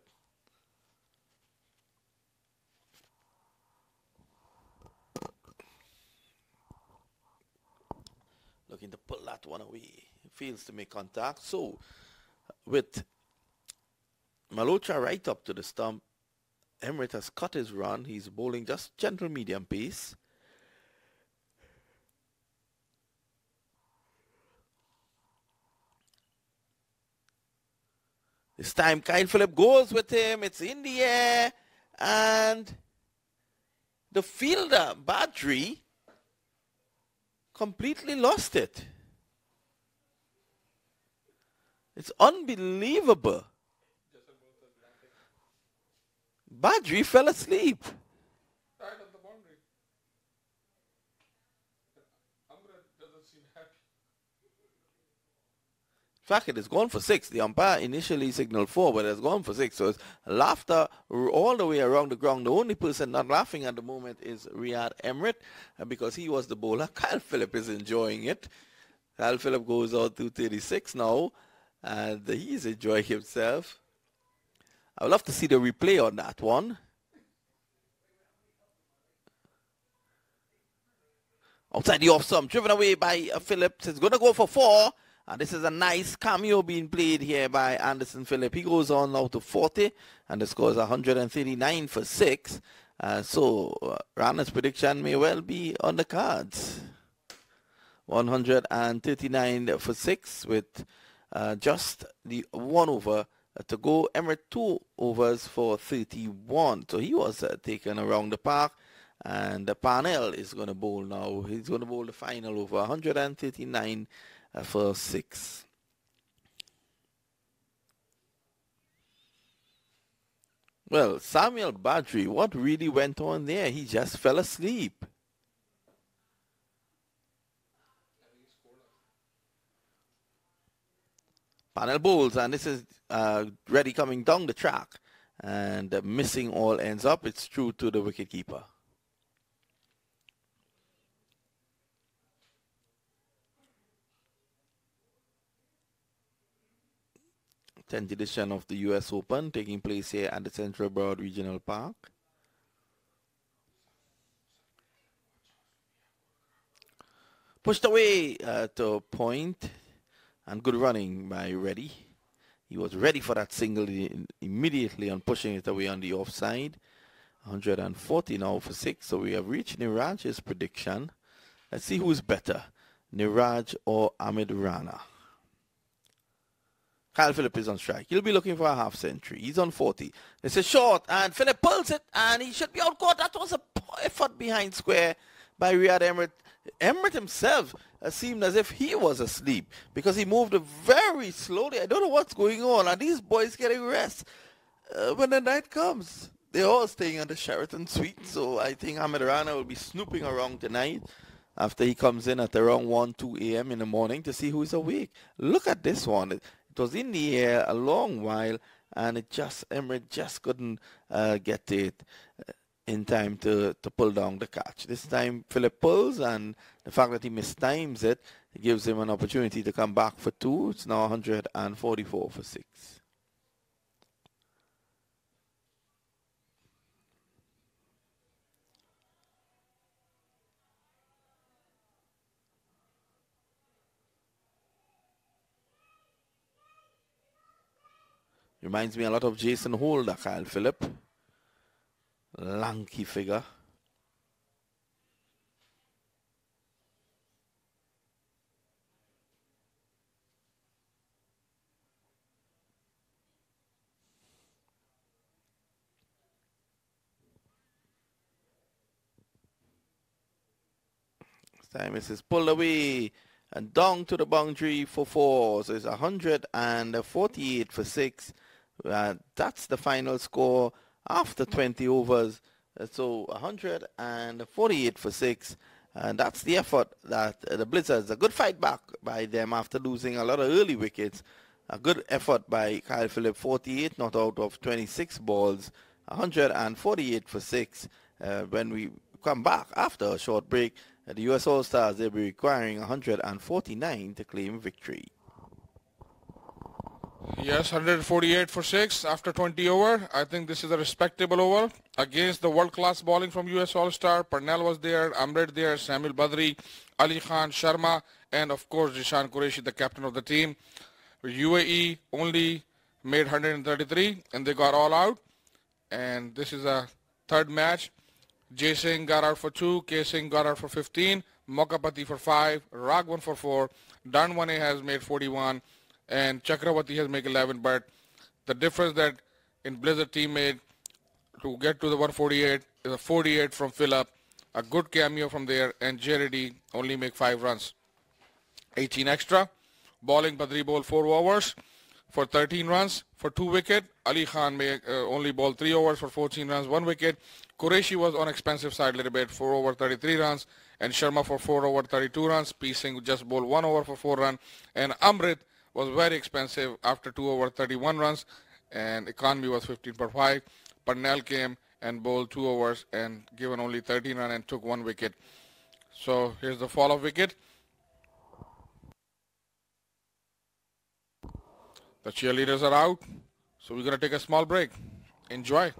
Looking to pull that one away. He fails to make contact. So, with Malocha right up to the stump, Emmerich has cut his run. He's bowling just gentle medium pace. This time Kyle Phillip goes with him. It's in the air. And the fielder, Badri, completely lost it. It's unbelievable. Badri fell asleep. Right on the boundary. Amrit doesn't seem happy. In fact, it has gone for 6. The umpire initially signaled 4, but it has gone for 6. So it's laughter all the way around the ground. The only person not laughing at the moment is Riyad Emrit, because he was the bowler. Kyle Phillip is enjoying it. Kyle Phillip goes out to 36 now, and he's enjoying himself. I would love to see the replay on that one. Outside the off stump, driven away by Phillips. It's going to go for 4. And this is a nice cameo being played here by Anderson Phillip. He goes on now to 40, and the score is 139 for 6. So Rana's prediction may well be on the cards. 139 for 6 with just the 1 over to go. Emmerich 2 overs for 31. So he was taken around the park. And Parnell is going to bowl now. He's going to bowl the final over 139 for 6. Well, Samuel Badri, what really went on there? He just fell asleep. Panel bowls, and this is Reddy coming down the track, and missing all ends up. It's true to the wicketkeeper. 10th edition of the U.S. Open taking place here at the Central Broward Regional Park. Pushed away to point, and good running by Reddy. He was ready for that single immediately on pushing it away on the offside. 140 now for 6, so we have reached Niraj's prediction. Let's see who's better, Niraj or Ahmed Rana. Kyle Phillip is on strike. He'll be looking for a half century. He's on 40. It's a short, and Phillip pulls it, and he should be out court. That was a poor effort behind square by Riyad Emrit. Emrit himself seemed as if he was asleep because he moved very slowly. I don't know what's going on. Are these boys getting rest? When the night comes, they're all staying at the Sheraton Suite, so I think Ahmed Rana will be snooping around tonight after he comes in at around 1, 2 a.m. in the morning to see who's awake. Look at this one. It was in the air a long while, and Emrit just couldn't get it in time to pull down the catch. This time Phillip pulls, and the fact that he mistimes it gives him an opportunity to come back for 2. It's now 144 for 6. Reminds me a lot of Jason Holder, Kyle Phillip. Lanky figure. This time is pulled away and down to the boundary for 4. So it's 148 for 6. That's the final score after 20 overs. So 148 for 6. And that's the effort that the Blizzards, a good fight back by them after losing a lot of early wickets. A good effort by Kyle Phillip, 48 not out of 26 balls, 148 for 6. When we come back after a short break, the U.S. All-Stars, they'll be requiring 149 to claim victory. Yes, 148 for 6 after 20 over. I think this is a respectable over against the world-class bowling from U.S. All-Star. Parnell was there, Amrit there, Samuel Badri, Ali Khan, Sharma, and of course Jishan Qureshi, the captain of the team. UAE only made 133 and they got all out. And this is a third match. Jay Singh got out for 2, K Singh got out for 15, Mokapati for 5, Ragwan for 4, Danwane has made 41, and Chakravati has made 11. But the difference that in Blizzard team made to get to the 148 is a 48 from Phillip, a good cameo from there, and JRD only make 5 runs. 18 extra. Bowling Badri bowled 4 overs for 13 runs for 2 wicket. Ali Khan only bowled 3 overs for 14 runs, 1 wicket. Qureshi was on expensive side a little bit, 4 over 33 runs, and Sharma for 4 over 32 runs. P. Singh just bowled 1 over for 4 runs, and Amrit was very expensive after 2 over 31 runs, and economy was 15 per 5. Parnell came and bowled 2 overs and given only 13 runs and took 1 wicket. So here's the fall of wicket. The cheerleaders are out, so we're going to take a small break. Enjoy.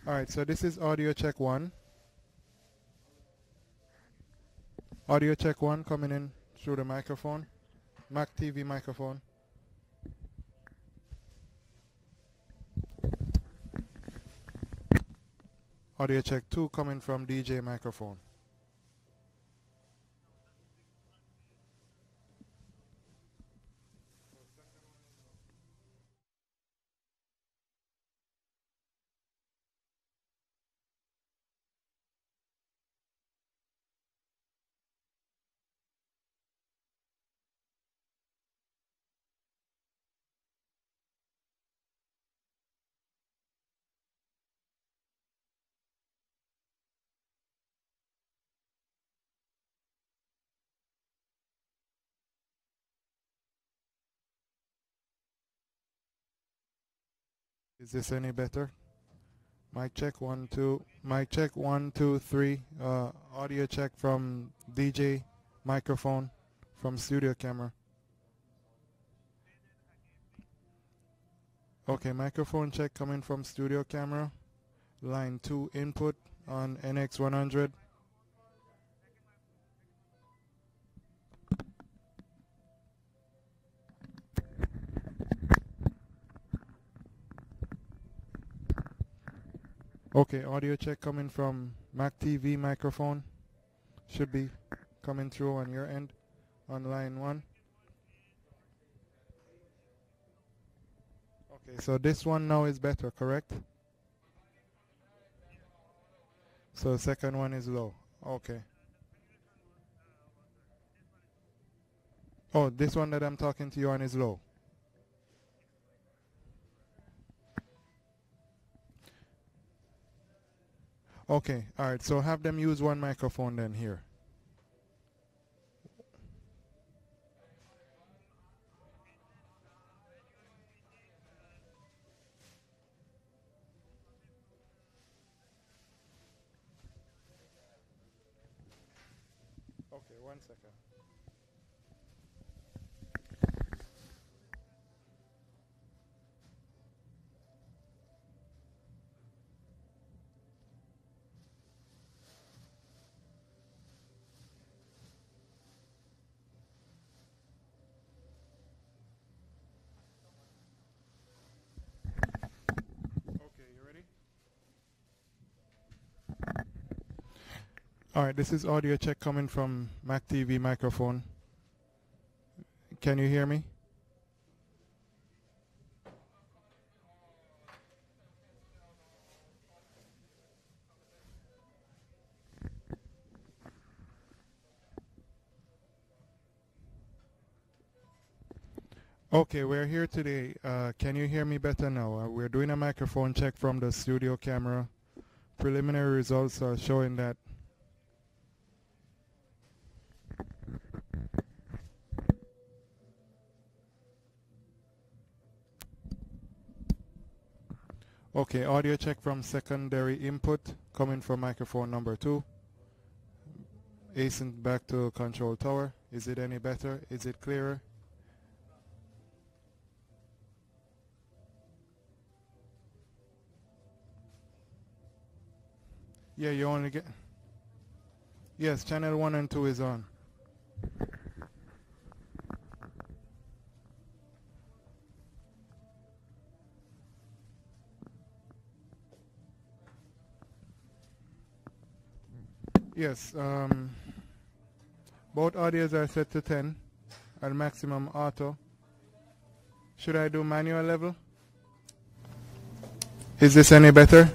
Alright, so this is audio check 1. Audio check 1 coming in through the microphone. Mac TV microphone. Audio check 2 coming from DJ microphone. Is this any better? Mic check 1 2. Mic check 1 2 3. Audio check from DJ microphone from studio camera. Okay, microphone check coming from studio camera. Line 2 input on NX100. Okay, audio check coming from Mac TV microphone. Should be coming through on your end on line 1. Okay, so this one now is better, correct? So second one is low. Okay. Oh, this one that I'm talking to you on is low. Okay, alright, so have them use one microphone then here. Okay, 1 second. Okay, you ready? Alright, this is audio check coming from Mac TV microphone. Can you hear me? Okay, we're here today. Can you hear me better now? We're doing a microphone check from the studio camera. Preliminary results are showing that okay, audio check from secondary input coming from microphone number 2. Ascend back to control tower. Is it any better? Is it clearer? Yeah, you only get... Yes, channel 1 and 2 is on. Yes, both audios are set to 10 at maximum auto. Should I do manual level? Is this any better?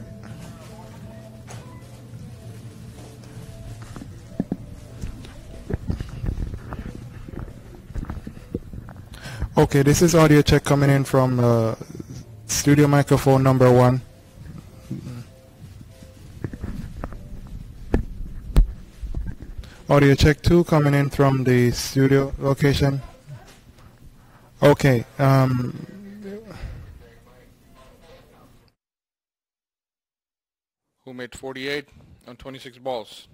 Okay, this is audio check coming in from studio microphone number 1. Audio check 2 coming in from the studio location. Okay. Who made 48 on 26 balls.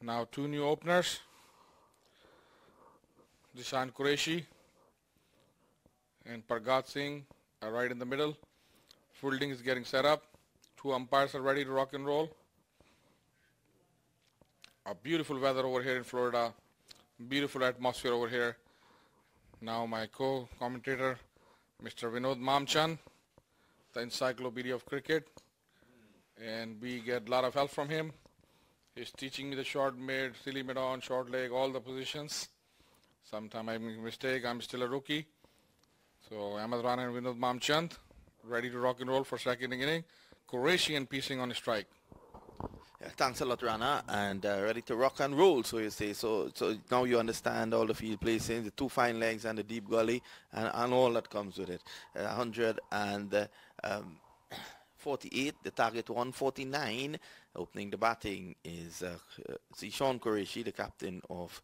Now 2 new openers. Dishan Qureshi and Pargat Singh are right in the middle. Fielding is getting set up. Two umpires are ready to rock and roll. A beautiful weather over here in Florida. Beautiful atmosphere over here. Now my co-commentator, Mr. Vinod Mamchan, the encyclopedia of cricket. And we get a lot of help from him. He's teaching me the short mid, silly mid on, short leg, all the positions. Sometimes I make a mistake. I'm still a rookie. So Ahmed Rana and Vinod Mamchand ready to rock and roll for second inning. Qureshi piecing on a strike. Yeah, thanks a lot, Rana, and ready to rock and roll, so you say. So now you understand all the field placings, the two fine legs and the deep gully, and all that comes with it. 148, the target 149. Opening the batting is Zishan Qureshi, the captain of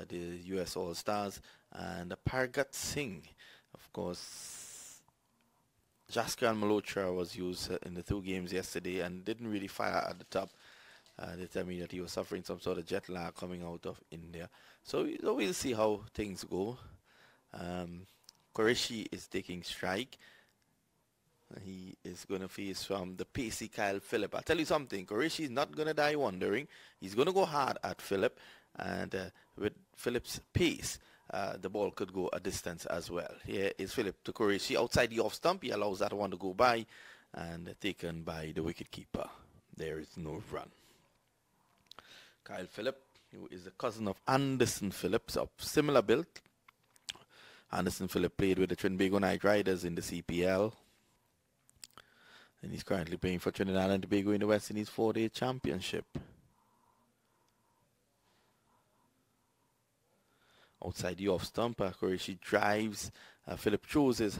the U.S. All-Stars, and Pargat Singh. Of course, Jaskar Malhotra was used in the two games yesterday and didn't really fire at the top. They tell me that he was suffering some sort of jet lag coming out of India. So we'll see how things go. Qureshi is taking strike. He is going to face from the pacey Kyle Phillip. I'll tell you something. Qureshi is not going to die wondering. He's going to go hard at Phillip. And with Phillip's pace, the ball could go a distance as well. Here is Phillip to Qureshi. Outside the off stump, he allows that one to go by. And taken by the wicketkeeper. There is no run. Kyle Phillip, who is the cousin of Anderson Phillips, of similar build. Anderson Phillip played with the Trinbago Knight Riders in the CPL. And he's currently playing for Trinidad and Tobago in the West Indies 4-day championship. Outside the off stump, Qureshi drives. Phillip throws his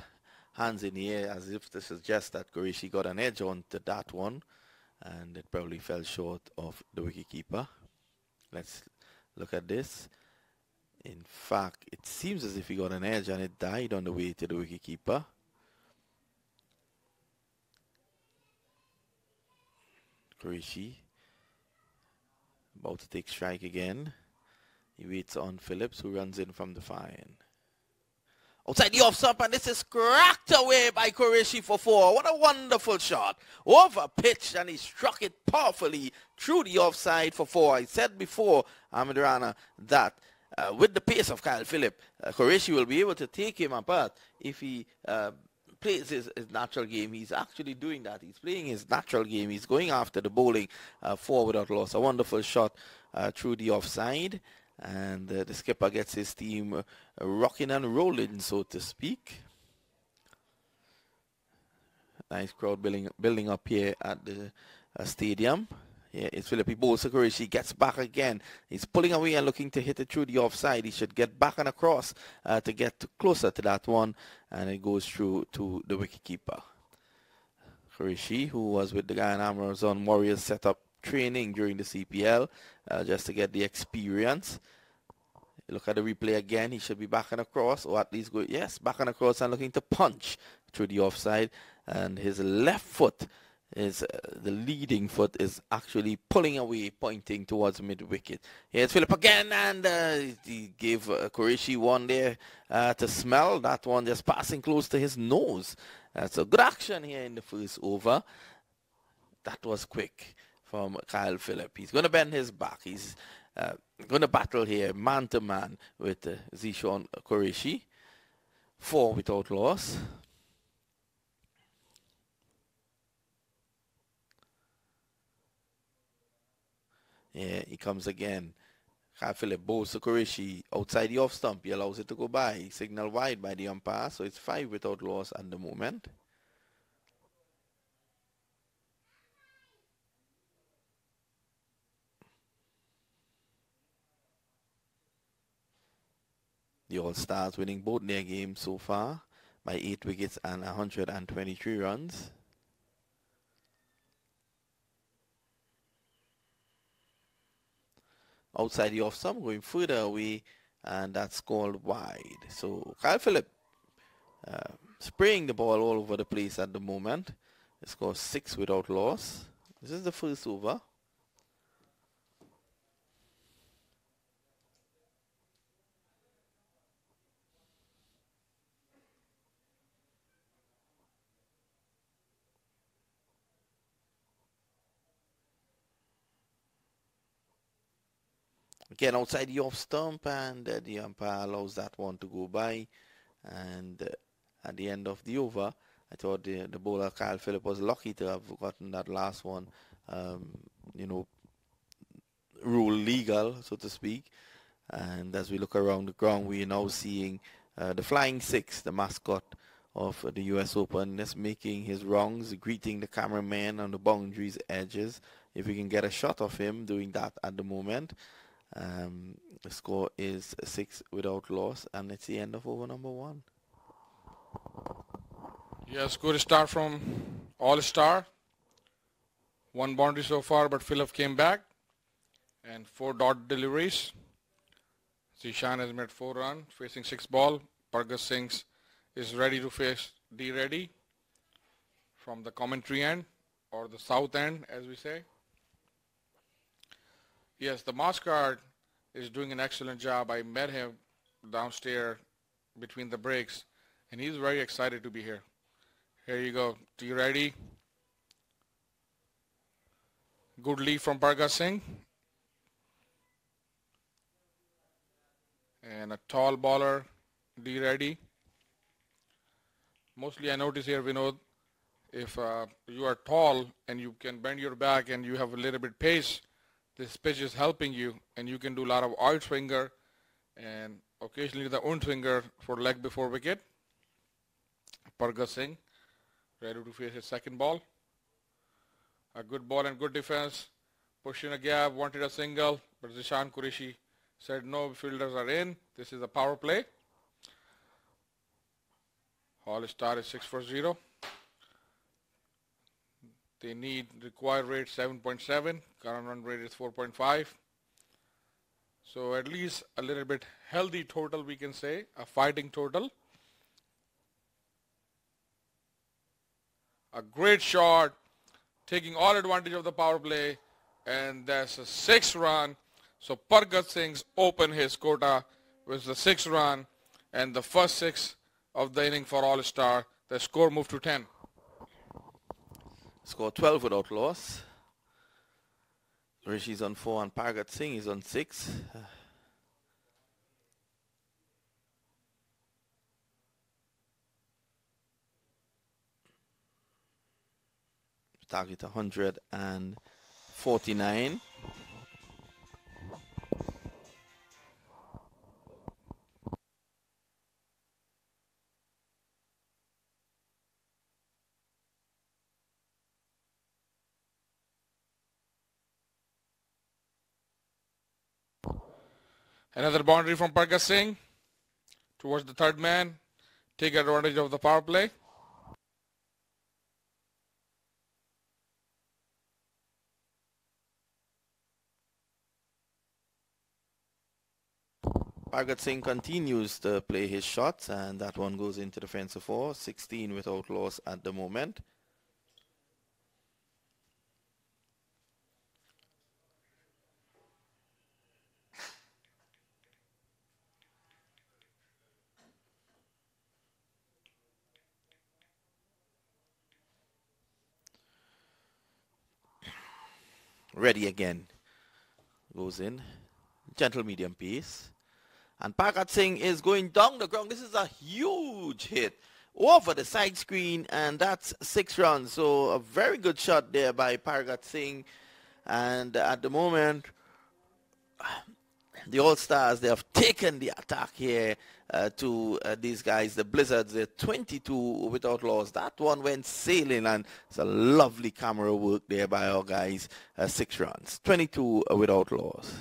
hands in the air as if to suggest that Qureshi got an edge onto that one. And it probably fell short of the wicketkeeper. Let's look at this. In fact, it seems as if he got an edge and it died on the way to the wicketkeeper. Qureshi about to take strike again. He waits on Phillips, who runs in from the fine. Outside the off stump, and this is cracked away by Qureshi for 4. What a wonderful shot. Over pitch, and he struck it powerfully through the offside for 4. I said before, Ahmed Rana, that with the pace of Kyle Phillip, Qureshi will be able to take him apart if he plays his natural game. He's actually doing that. He's playing his natural game. He's going after the bowling 4 without loss. A wonderful shot through the offside. And the skipper gets his team rocking and rolling, so to speak. Nice crowd building up here at the stadium. Here is Philip Bosa. Qureshi gets back again. He's pulling away and looking to hit it through the offside. He should get back and across to get closer to that one. And it goes through to the wicketkeeper. Qureshi, who was with the Guyana Amazon Warriors setup training during the CPL just to get the experience. Look at the replay again. He should be back and across, or at least go, yes, back and across and looking to punch through the offside. And his left foot is the leading foot is actually pulling away, pointing towards mid-wicket. Here's Phillip again, and he gave Qureshi one there to smell. That one just passing close to his nose. So good action here in the first over. That was quick from Kyle Phillip. He's going to bend his back. He's going to battle here man-to-man with Zishan Qureshi. 4 without loss. Yeah, he comes again. Kyle Phillip bows to Qureshi outside the off stump. He allows it to go by. He signaled wide by the umpire, so it's 5 without loss at the moment. The All-Stars winning both their games so far by 8 wickets and 123 runs. Outside the off stump, going further away, and that's called wide. So Kyle Phillip spraying the ball all over the place at the moment. He scores 6 without loss. This is the first over. Again, outside the off stump, and the umpire allows that one to go by. And at the end of the over, I thought the bowler Kyle Phillip was lucky to have gotten that last one, you know, rule legal, so to speak. And as we look around the ground, we are now seeing the Flying Six, the mascot of the U.S. Open, just making his rounds, greeting the cameraman on the boundaries edges. If we can get a shot of him doing that at the moment. The score is 6 without loss, and it's the end of over number 1. Yes, good start from All-Star. 1 boundary so far, but Phillip came back. And 4 dot deliveries. Zishan has made 4 runs, facing 6 ball. Pargat Singh is ready to face D ready from the commentary end, or the south end, as we say. Yes, the mascot is doing an excellent job. I met him downstairs between the breaks, and he's very excited to be here. Here you go. D ready. Good lead from Pargat Singh. And a tall baller, D ready. Mostly I notice here, Vinod, if you are tall and you can bend your back and you have a little bit pace, this pitch is helping you, and you can do a lot of out swinger and occasionally the un swinger for leg before wicket. Pargat Singh ready to face his second ball. A good ball and good defense. Pushing a gap, wanted a single, but Zishan Qureshi said no, fielders are in. This is a power play. All-Star is 6 for 0. They need required rate 7.7. Current run rate is 4.5. So at least a little bit healthy total, we can say, a fighting total. A great shot, taking all advantage of the power play, and that's a 6th run. So Pargat Singh's opened his quota with the 6th run and the first 6 of the inning for All-Star. The score moved to 10. Score 12 without loss. Rishi's on 4 and Pargat Singh is on 6. Target 149. Another boundary from Pargat Singh towards the third man. Take advantage of the power play. Pargat Singh continues to play his shots, and that one goes into the fence of 4. 16 without loss at the moment. Ready again. Goes in. Gentle medium pace. And Pargat Singh is going down the ground. This is a huge hit over the side screen, and that's 6 runs. So a very good shot there by Pargat Singh. And at the moment, the All-Stars, they have taken the attack here to these guys, the Blizzards. They're 22 without loss. That one went sailing, and it's a lovely camera work there by our guys. 6 runs, 22 without loss.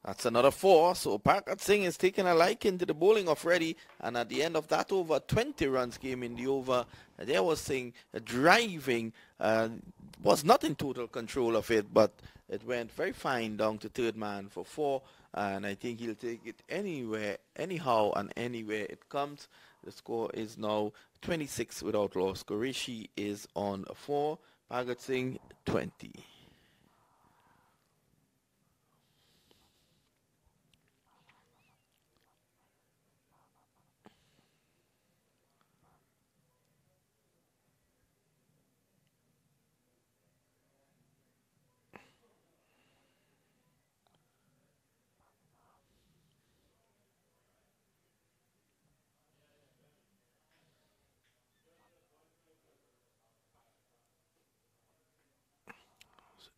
That's another 4. So Pargat Singh is taking a liking to the bowling of Reddy. And at the end of that over, 20 runs came in the over. There was Singh driving, was not in total control of it, but it went very fine down to third man for 4. And I think he'll take it anywhere, anyhow, and anywhere it comes. The score is now 26 without loss. Qureshi is on 4. Bhagat Singh 20.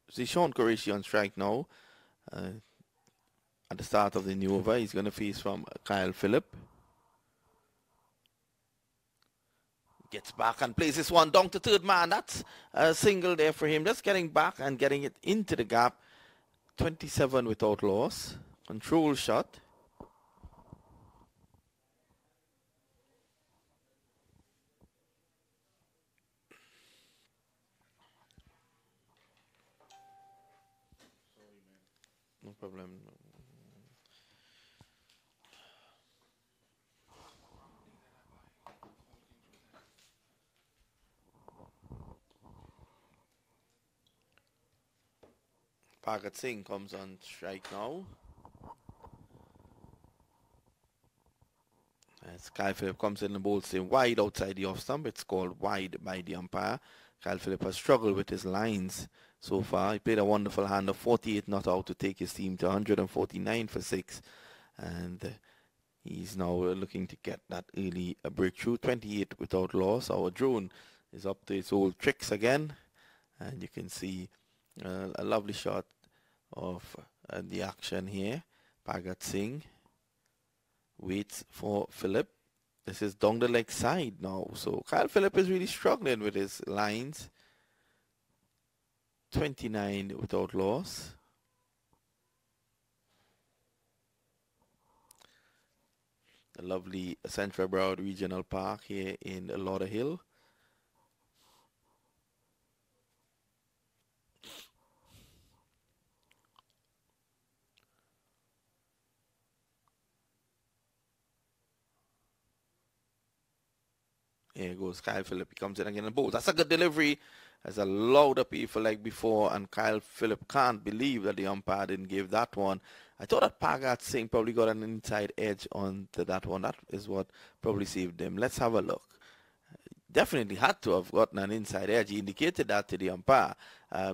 See Sean Qureshi on strike now. At the start of the new over, he's going to face from Kyle Phillip. Gets back and plays this one down to third man. That's a single there for him. Just getting back and getting it into the gap. 27 without loss. Control shot. No problem. Bhagat Singh comes on strike now. As Kyle Phillip comes in and bowls him wide outside the off stump. It's called wide by the umpire. Kyle Phillip has struggled with his lines so far. He played a wonderful hand of 48 not out to take his team to 149 for 6. And he's now looking to get that early breakthrough. 28 without loss. Our drone is up to its old tricks again. And you can see a lovely shot of the action here. Bhagat Singh waits for Phillip. This is down the leg side now. So Kyle Phillip is really struggling with his lines. 29 without loss. The lovely Central Broward Regional Park here in Lauderhill. Here goes Kyle Phillip. He comes in again and bowls. That's a good delivery. As a louder people like before, and Kyle Phillip can't believe that the umpire didn't give that one. I thought that Bhagat Singh probably got an inside edge onto that one. That is what probably saved him. Let's have a look. Definitely had to have gotten an inside edge. He indicated that to the umpire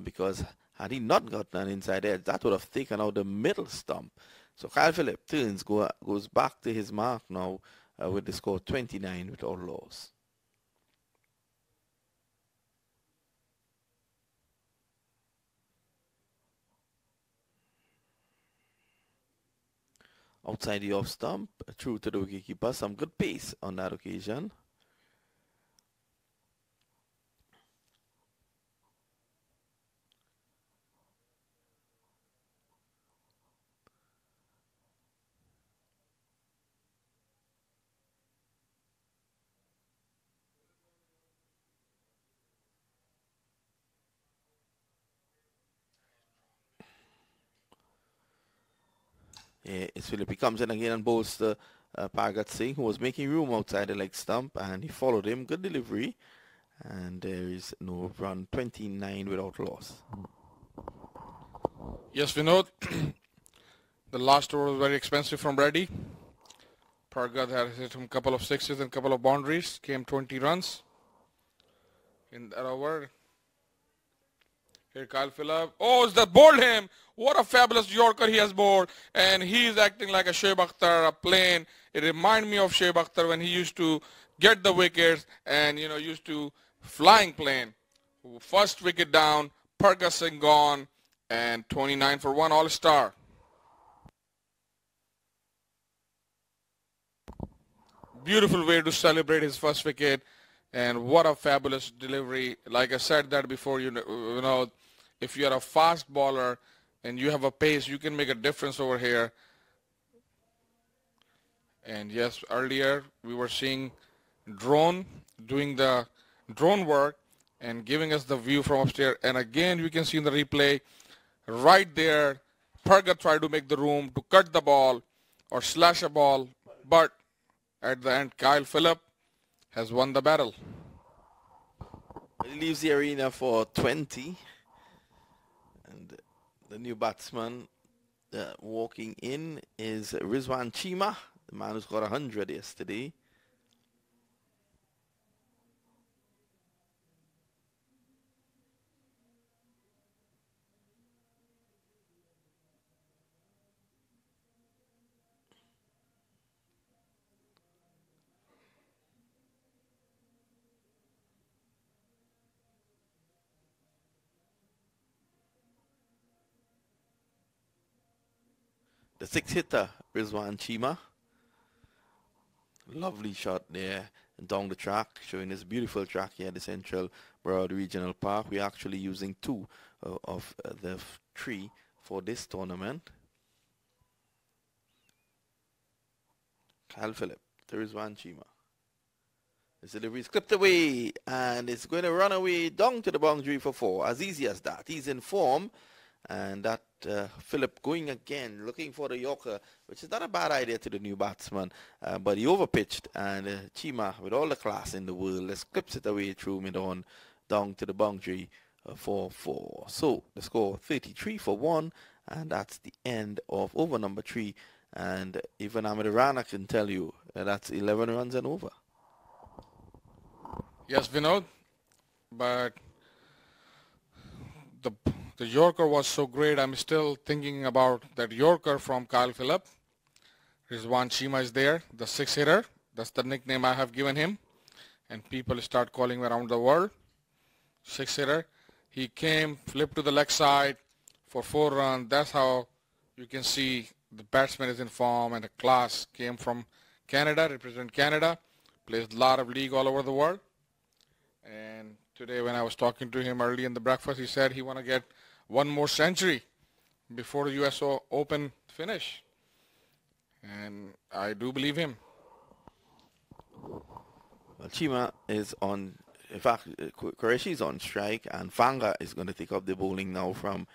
because had he not gotten an inside edge, that would have taken out the middle stump. So Kyle Phillip turns, goes back to his mark now with the score 29 without loss. Outside the off stump, through to the wicketkeeper. Some good pace on that occasion. Yeah, it's Phillip. He comes in again and bowls the Bhagat Singh, who was making room outside the leg stump, and he followed him. Good delivery. And there is no run. 29 without loss. Yes, Vinod. The last over was very expensive from Reddy. Pargat had hit him a couple of sixes and a couple of boundaries. Came 20 runs in that over. Here Kyle Phillip. Oh, is that bowled him? What a fabulous Yorker he has bowled. And he's acting like a Shoaib Akhtar, a plane. It reminds me of Shoaib Akhtar when he used to get the wickets and, you know, used to flying plane. First wicket down, Pargat Singh gone, and 29 for 1 all-star. Beautiful way to celebrate his first wicket. And what a fabulous delivery. Like I said that before, you know, if you're a fast bowler and you have a pace, you can make a difference over here. And yes, earlier we were seeing drone doing the drone work and giving us the view from upstairs. And again, you can see in the replay right there, Pargat tried to make the room to cut the ball or slash a ball. But at the end, Kyle Phillip has won the battle. He leaves the arena for 20. And the new batsman walking in is Rizwan Chima, the man who's got 100 yesterday. The six hitter, Rizwan Chima. Lovely shot there down the track, showing this beautiful track here at the Central Broward Regional Park. We're actually using two of the three for this tournament. Kyle Phillip, there is Rizwan Chima. This delivery is clipped away, and it's going to run away down to the boundary for 4. As easy as that. He's in form, and that Phillip going again, looking for the Yorker, which is not a bad idea to the new batsman, but he overpitched, and Chima, with all the class in the world, just clips it away through mid-on, down to the boundary for 4. So the score 33 for 1, and that's the end of over number 3. And even Ahmed Rana can tell you that's 11 runs and over. Yes, Vinod, but the Yorker was so great. I'm still thinking about that Yorker from Kyle Phillip. Rizwan Chima is there, the six hitter. That's the nickname I have given him. And people start calling him around the world. Six hitter. He came, flipped to the leg side for 4 runs. That's how you can see the batsman is in form, and the class came from Canada, represent Canada, plays a lot of league all over the world. And today when I was talking to him early in the breakfast, he said he want to get one more century before the US Open finish. And I do believe him. Well, Chima is on, in fact, Qureshi is on strike, and Fanga is going to take up the bowling now from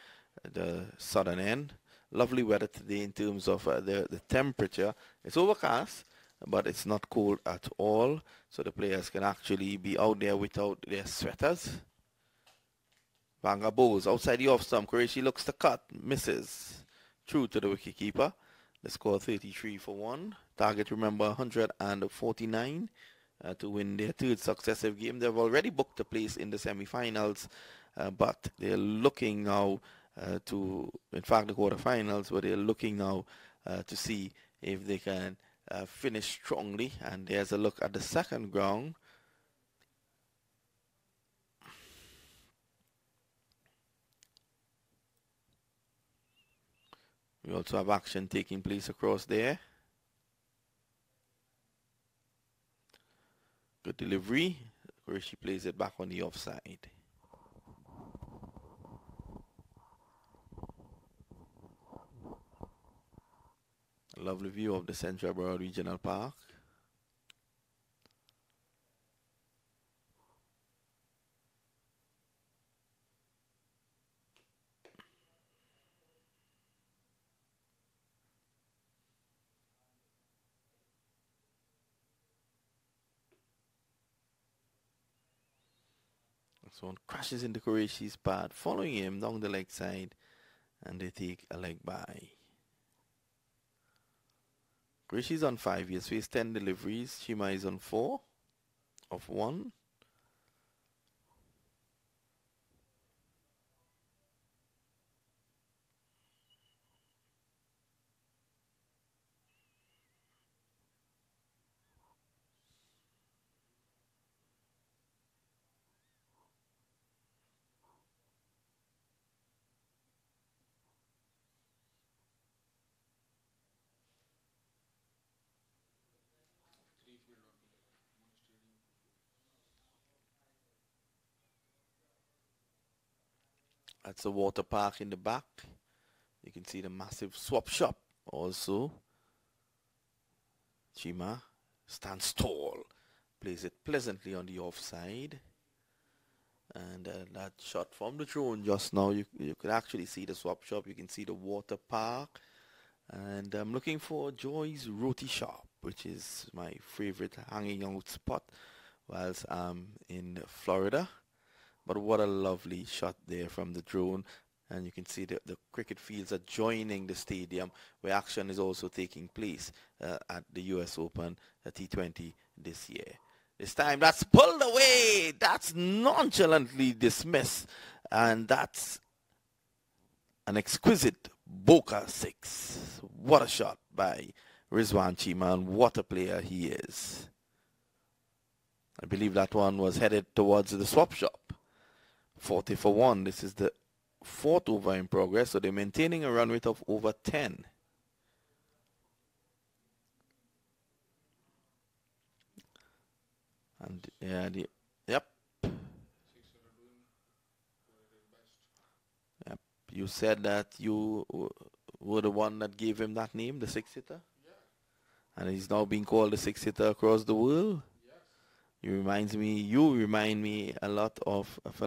the southern end. Lovely weather today in terms of the temperature. It's overcast, but it's not cold at all, so the players can actually be out there without their sweaters. Vanga bowls outside the off stump. Qureshi looks to cut, misses, through to the wicketkeeper. The score 33 for 1. Target, remember, 149 to win their third successive game. They've already booked a place in the semi-finals, but they're looking now to, in fact, the quarterfinals, but they're looking now to see if they can finish strongly. And there's a look at the second ground. We also have action taking place across there. Good delivery. Rishi plays it back on the offside. A lovely view of the Central Broward Regional Park. This one crashes into Qureshi's pad, following him down the leg side, and they take a leg by. Qureshi's on 5. He has faced 10 deliveries. Chima is on 4 of 1. That's a water park in the back. You can see the massive swap shop also. Chima stands tall, plays it pleasantly on the offside. And that shot from the drone just now, you could actually see the swap shop. You can see the water park. And I'm looking for Joy's Roti Shop, which is my favorite hanging out spot whilst I'm in Florida. But what a lovely shot there from the drone. And you can see the cricket fields are joining the stadium where action is also taking place at the US Open T20 this year. This time that's pulled away. That's nonchalantly dismissed. And that's an exquisite Boca 6. What a shot by Rizwan Chima, and what a player he is. I believe that one was headed towards the swap shop. 40 for 1. This is the 4th over in progress, so they're maintaining a run rate of over 10. And yep. Yep. You said that you were the one that gave him that name, the 6-hitter? Yeah. And he's now being called the 6-hitter across the world? Yes. You remind me a lot of a fellow